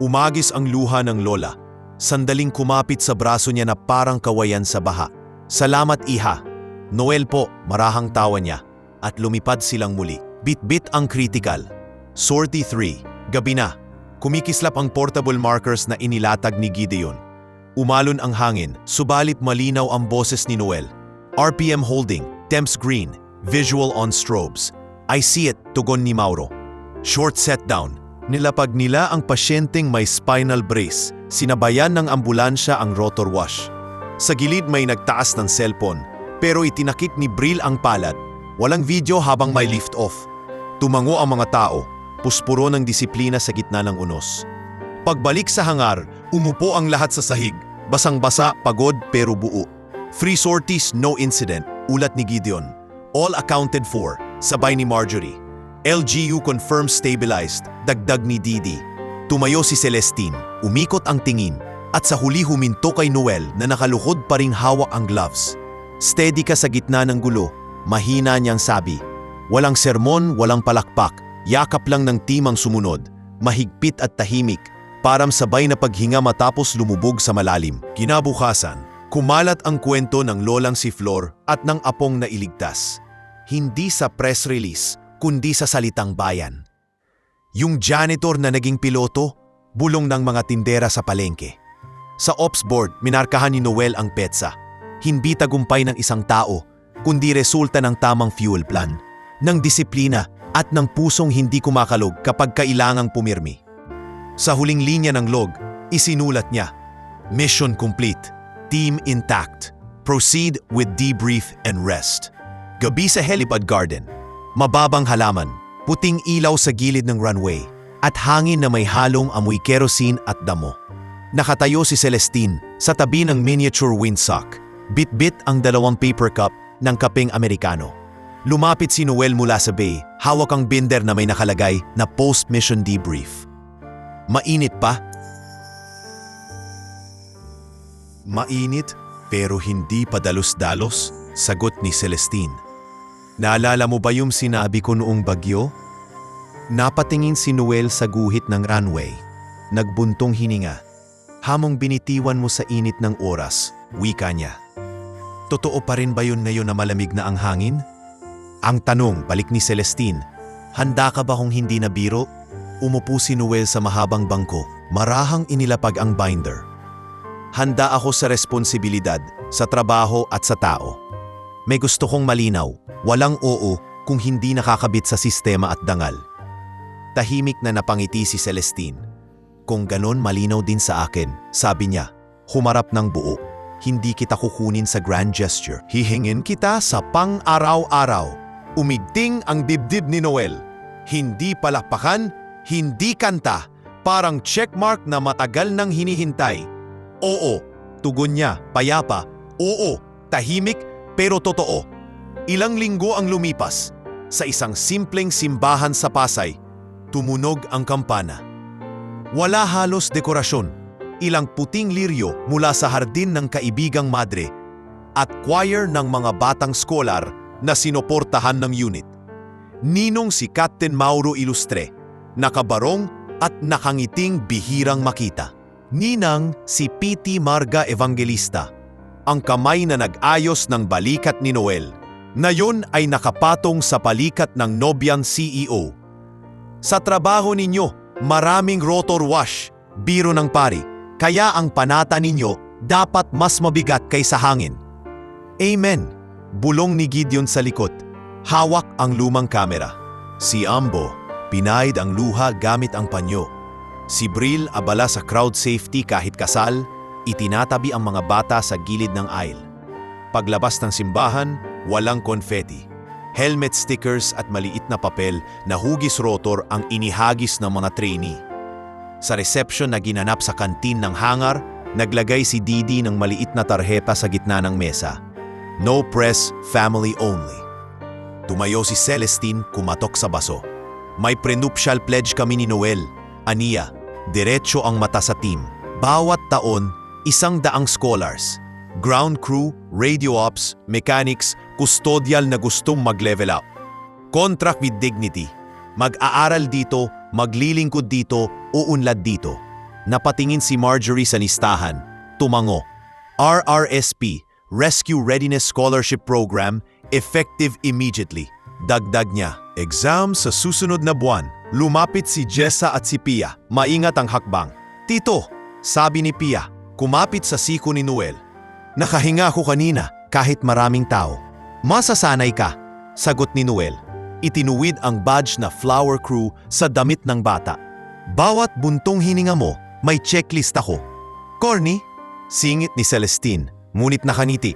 Speaker 1: Umagis ang luha ng lola. Sandaling kumapit sa braso niya na parang kawayan sa baha. Salamat, iha. Noel po, marahang tawa niya. At lumipad silang muli. Bit-bit ang critical. Sortie 3, gabi na. Kumikislap ang portable markers na inilatag ni Gideon. Umalon ang hangin, subalit malinaw ang boses ni Noel. RPM holding, temps green, visual on strobes. I see it, tugon ni Mauro. Short set down. Nilapag nila ang pasyenteng may spinal brace. Sinabayan ng ambulansya ang rotor wash. Sa gilid may nagtaas ng cellphone, pero itinakip ni Bril ang palad. Walang video habang may lift off. Tumango ang mga tao, puspuro ng disiplina sa gitna ng unos. Pagbalik sa hangar, umupo ang lahat sa sahig. Basang-basa, pagod pero buo. Free sorties, no incident, ulat ni Gideon. All accounted for, sabay ni Marjorie. LGU confirmed stabilized, dagdag ni Didi. Tumayo si Celestine, umikot ang tingin, at sa huli huminto kay Noel na nakaluhod pa ring hawak ang gloves. Steady ka sa gitna ng gulo, mahina niyang sabi. Walang sermon, walang palakpak, yakap lang ng team ang sumunod, mahigpit at tahimik, parang sabay na paghinga matapos lumubog sa malalim. Kinabukasan, kumalat ang kwento ng lolang si Flor at ng apong nailigtas. Hindi sa press release, kundi sa salitang bayan. Yung janitor na naging piloto, bulong ng mga tindera sa palengke. Sa ops board, minarkahan ni Noel ang petsa. Hindi tagumpay ng isang tao, kundi resulta ng tamang fuel plan, ng disiplina at ng pusong hindi kumakalog kapag kailangang pumirmi. Sa huling linya ng log, isinulat niya, Mission complete, team intact, proceed with debrief and rest. Gabi sa helipad garden, mababang halaman, puting ilaw sa gilid ng runway, at hangin na may halong amoy kerosene at damo. Nakatayo si Celestine sa tabi ng miniature windsock, bit-bit ang 2 paper cup ng kapeng Amerikano. Lumapit si Noel mula sa bay, hawak ang binder na may nakalagay na post-mission debrief. Mainit pa? Mainit, pero hindi pa dalos-dalos, sagot ni Celestine. Naalala mo ba yung sinabi ko noong bagyo? Napatingin si Noel sa guhit ng runway. Nagbuntong hininga. Hamong binitiwan mo sa init ng oras, wika niya. Totoo pa rin ba yun ngayon na malamig na ang hangin? Ang tanong, balik ni Celestine, handa ka ba kung hindi na biro? Umupo si Noel sa mahabang bangko, marahang inilapag ang binder. Handa ako sa responsibilidad, sa trabaho at sa tao. May gusto kong malinaw, walang oo kung hindi nakakabit sa sistema at dangal. Tahimik na napangiti si Celestine. Kung ganon malinaw din sa akin, sabi niya, humarap ng buo. Hindi kita kukunin sa grand gesture. Hihingin kita sa pang-araw-araw. Umigting ang dibdib ni Noel. Hindi palakpakan, hindi kanta. Parang checkmark na matagal nang hinihintay. Oo, tugon niya, payapa. Oo, tahimik pero totoo. Ilang linggo ang lumipas. Sa isang simpleng simbahan sa Pasay, tumunog ang kampana. Wala halos dekorasyon. Ilang puting liryo mula sa hardin ng kaibigang madre at choir ng mga batang skolar na sinoportahan ng unit. Ninong si Captain Mauro Ilustre, nakabarong at nakangiting bihirang makita. Ninang si P.T. Marga Evangelista, ang kamay na nag-ayos ng balikat ni Noel, Ngayon ay nakapatong sa palikat ng nobyang CEO. Sa trabaho ninyo, maraming rotor wash, biro ng pari, kaya ang panata ninyo dapat mas mabigat kaysa hangin. Amen! Bulong ni Gideon sa likod. Hawak ang lumang kamera. Si Ambo, pinahid ang luha gamit ang panyo. Si Bril abala sa crowd safety kahit kasal, itinatabi ang mga bata sa gilid ng aisle. Paglabas ng simbahan, walang konfeti. Helmet stickers at maliit na papel na hugis rotor ang inihagis ng mga trainee. Sa reception na ginanap sa kantin ng hangar, naglagay si Didi ng maliit na tarheta sa gitna ng mesa. No press, family only. Tumayo si Celestine, kumatok sa baso. May prenuptial pledge kami ni Noel. Aniya, diretso ang mata sa team. Bawat taon, 100 scholars. Ground crew, radio ops, mechanics, custodial na gustong mag-level up. Contract with dignity. Mag-aaral dito, maglilingkod dito, uunlad dito. Napatingin si Marjorie sa listahan. Tumango. RRSP, Rescue Readiness Scholarship Program, effective immediately. Dagdag niya, exam sa susunod na buwan. Lumapit si Jessa at si Pia. Maingat ang hakbang. Tito, sabi ni Pia, kumapit sa siko ni Noel. Nakahinga ako kanina kahit maraming tao. Masasanay ka, sagot ni Noel. Itinuwid ang badge na flower crew sa damit ng bata. Bawat buntong hininga mo, may checklist ako. Corny, singit ni Celestine, ngunit nakaniti.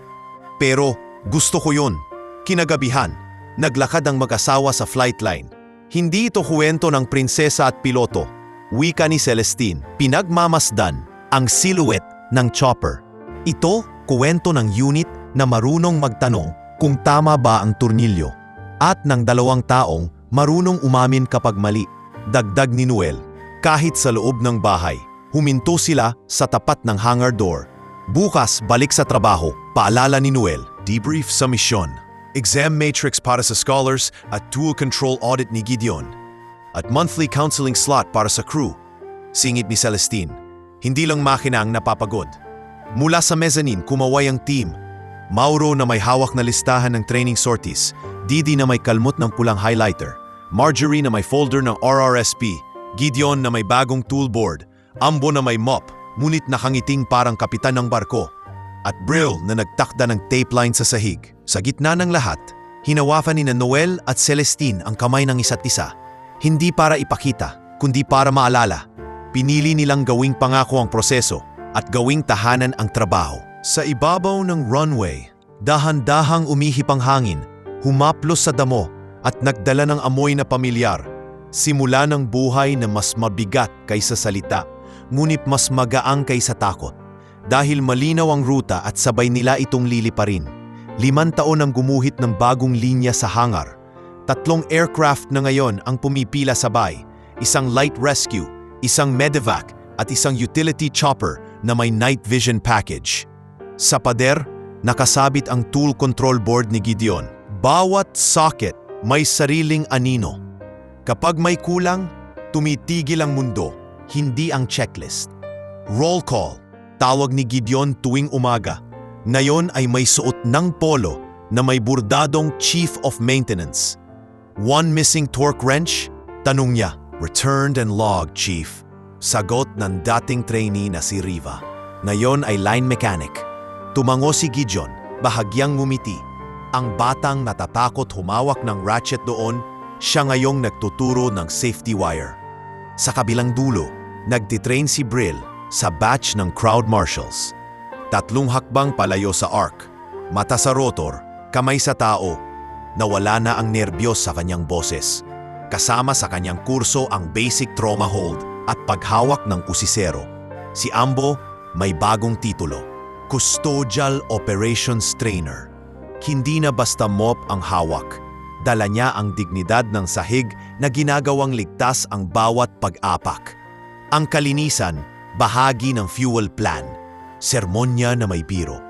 Speaker 1: Pero gusto ko yun. Kinagabihan, naglakad ang mag-asawa sa flight line. Hindi ito kwento ng prinsesa at piloto. Wika ni Celestine, pinagmamasdan ang silhouette ng chopper. Ito, kwento ng unit na marunong magtanong kung tama ba ang turnilyo. At ng 2 taong marunong umamin kapag mali. Dagdag ni Noel, kahit sa loob ng bahay, huminto sila sa tapat ng hangar door. Bukas, balik sa trabaho, paalala ni Noel. Debrief sa misyon. Exam matrix para sa scholars at tool control audit ni Gideon. At monthly counseling slot para sa crew. Singit ni Celestine, hindi lang makina ang napapagod. Mula sa mezzanine, kumaway ang team. Mauro na may hawak na listahan ng training sorties, Didi na may kalmot ng pulang highlighter, Marjorie na may folder ng RRSP, Gideon na may bagong toolboard, Ambo na may mop, ngunit nakangiting parang kapitan ng barko, at Brill na nagtakda ng tape line sa sahig. Sa gitna ng lahat, hinawakan ni Noel at Celestine ang kamay ng isa't isa. Hindi para ipakita, kundi para maalala. Pinili nilang gawing pangako ang proseso at gawing tahanan ang trabaho. Sa ibabaw ng runway, dahan-dahang umihip ang hangin, humaplos sa damo at nagdala ng amoy na pamilyar. Simula ng buhay na mas mabigat kaysa salita, ngunit mas magaang kaysa takot. Dahil malinaw ang ruta at sabay nila itong liliparin. 5 taon ang gumuhit ng bagong linya sa hangar. 3 aircraft na ngayon ang pumipila sabay. 1 light rescue, 1 medevac at 1 utility chopper na may night vision package. Sa pader, nakasabit ang tool control board ni Gideon. Bawat socket may sariling anino. Kapag may kulang, tumitigil ang mundo, hindi ang checklist. Roll call, tawag ni Gideon tuwing umaga. Ngayon ay may suot ng polo na may burdadong Chief of Maintenance. 1 missing torque wrench? Tanong niya. Returned and logged, Chief. Sagot ng dating trainee na si Riva. Ngayon ay line mechanic. Tumango si Gideon, bahagyang ngumiti. Ang batang natatakot humawak ng ratchet doon, siya ngayong nagtuturo ng safety wire. Sa kabilang dulo, nagtitrain si Brill sa batch ng crowd marshals. 3 hakbang palayo sa arc, mata sa rotor, kamay sa tao. Nawala na ang nerbiyos sa kanyang boses. Kasama sa kanyang kurso ang basic trauma hold at paghawak ng kusisero. Si Ambo may bagong titulo, Custodial Operations Trainer. Hindi na basta mop ang hawak. Dala niya ang dignidad ng sahig na ginagawang ligtas ang bawat pag-apak. Ang kalinisan, bahagi ng fuel plan. Sermonya na may biro.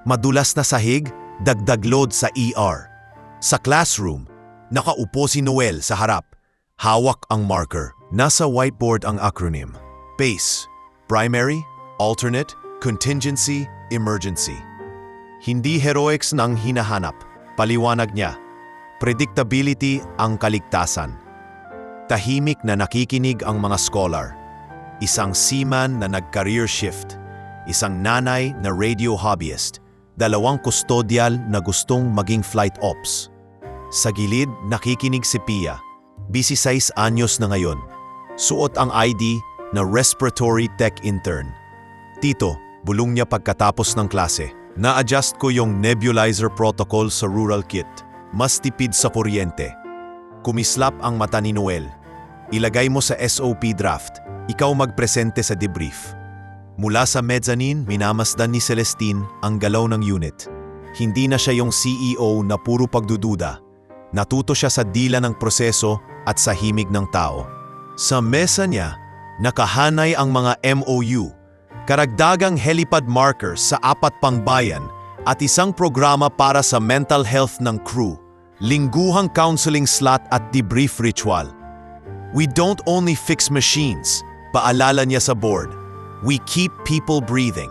Speaker 1: Madulas na sahig, dagdag load sa ER. Sa classroom, nakaupo si Noel sa harap. Hawak ang marker. Nasa whiteboard ang acronym. PACE, Primary, Alternate, Contingency, Emergency. Hindi heroics nang hinahanap. Paliwanag niya, predictability ang kaligtasan. Tahimik na nakikinig ang mga scholar. Isang seaman na nag-career shift. Isang nanay na radio hobbyist. 2 kustodial na gustong maging flight ops. Sa gilid, nakikinig si Pia. 26 anyos na ngayon. Suot ang ID na respiratory tech intern. Tito, bulong niya pagkatapos ng klase. Na-adjust ko yung nebulizer protocol sa rural kit. Mas tipid sa kuryente. Kumislap ang mata ni Noel. Ilagay mo sa SOP draft. Ikaw magpresente sa debrief. Mula sa mezzanine, minamasdan ni Celestine ang galaw ng unit. Hindi na siya yung CEO na puro pagdududa. Natuto siya sa dila ng proseso at sa himig ng tao. Sa mesa niya, nakahanay ang mga MOU, karagdagang helipad markers sa 4 pangbayan at isang programa para sa mental health ng crew, lingguhang counseling slot at debrief ritual. We don't only fix machines, paalala niya sa board. We keep people breathing.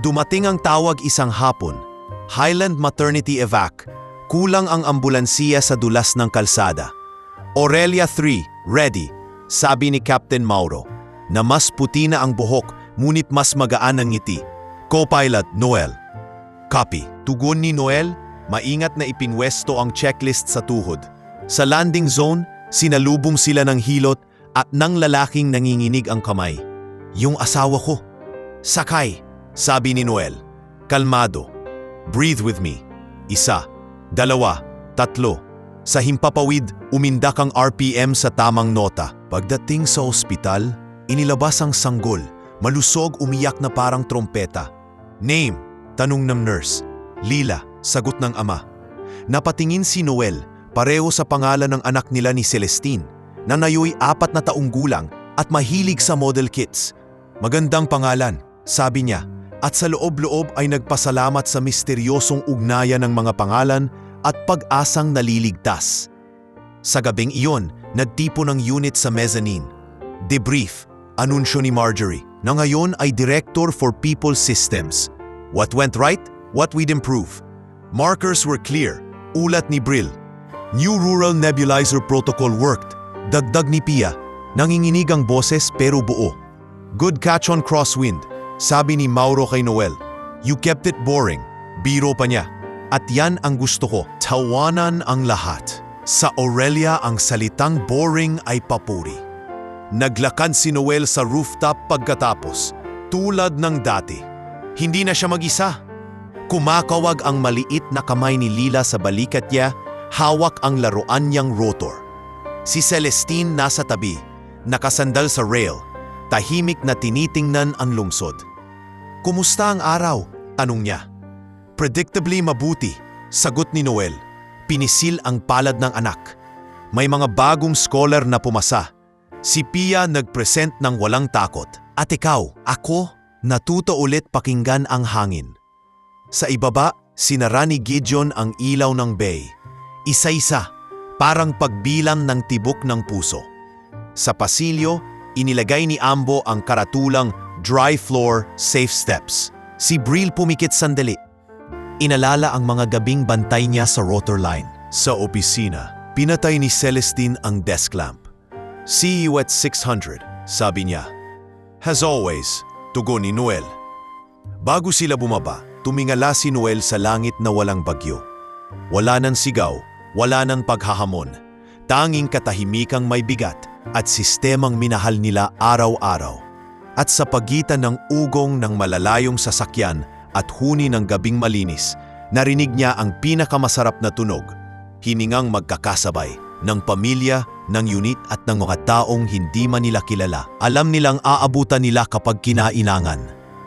Speaker 1: Dumating ang tawag isang hapon, Highland Maternity Evac, kulang ang ambulansiya sa dulas ng kalsada. Aurelia 3, ready, sabi ni Captain Mauro, na mas puti na ang buhok ngunit mas magaan ang ngiti. Co-pilot Noel. Copy. Tugon ni Noel, maingat na ipinwesto ang checklist sa tuhod. Sa landing zone, sinalubong sila ng hilot at ng lalaking nanginginig ang kamay. Yung asawa ko. Sakay, sabi ni Noel. Kalmado. Breathe with me. 1, 2, 3. Sa himpapawid, umindak ang RPM sa tamang nota. Pagdating sa ospital, inilabas ang sanggol. Malusog umiyak na parang trompeta. Name, tanong ng nurse. Lila, sagot ng ama. Napatingin si Noel, pareho sa pangalan ng anak nila ni Celestine, na nayo'y 4 na taong gulang at mahilig sa model kits. Magandang pangalan, sabi niya, at sa loob-loob ay nagpasalamat sa misteryosong ugnayan ng mga pangalan at pag-asang naliligtas. Sa gabing iyon, nagtipo ng unit sa mezzanine. Debrief, anunsyo ni Marjorie, na ngayon ay Director for People Systems. What went right? What we'd improve? Markers were clear. Ulat ni Brill. New Rural Nebulizer Protocol worked. Dagdag ni Pia. Nanginginig ang boses pero buo. Good catch on crosswind, sabi ni Mauro kay Noel. You kept it boring. Biro pa niya. At yan ang gusto ko. Tawanan ang lahat. Sa Aurelia ang salitang boring ay papuri. Naglakad si Noel sa rooftop pagkatapos, tulad ng dati. Hindi na siya mag-isa. Kumakawag ang maliit na kamay ni Lila sa balikat niya, hawak ang laruan niyang rotor. Si Celestine nasa tabi, nakasandal sa rail, tahimik na tinitingnan ang lungsod. Kumusta ang araw? Tanong niya. Predictably mabuti, sagot ni Noel. Pinisil ang palad ng anak. May mga bagong scholar na pumasa. Si Pia nagpresent ng walang takot. At ikaw, ako, natuto ulit pakinggan ang hangin. Sa ibaba, sinara ni Gideon ang ilaw ng bay. Isa-isa, parang pagbilang ng tibok ng puso. Sa pasilyo, inilagay ni Ambo ang karatulang dry floor, safe steps. Si Brill pumikit sandali. Inalala ang mga gabing bantay niya sa rotor line. Sa opisina, pinatay ni Celestine ang desk lamp. See you at 600, sabi niya. As always, tugon ni Noel. Bago sila bumaba, tumingala si Noel sa langit na walang bagyo. Wala nang sigaw, wala nang paghahamon. Tanging katahimikang may bigat at sistemang minahal nila araw-araw. At sa pagitan ng ugong ng malalayong sasakyan at huni ng gabing malinis, narinig niya ang pinakamasarap na tunog, hiningang magkakasabay ng pamilya, ng unit at ng mga taong hindi man nila kilala. Alam nilang aabutan nila kapag kinailangan.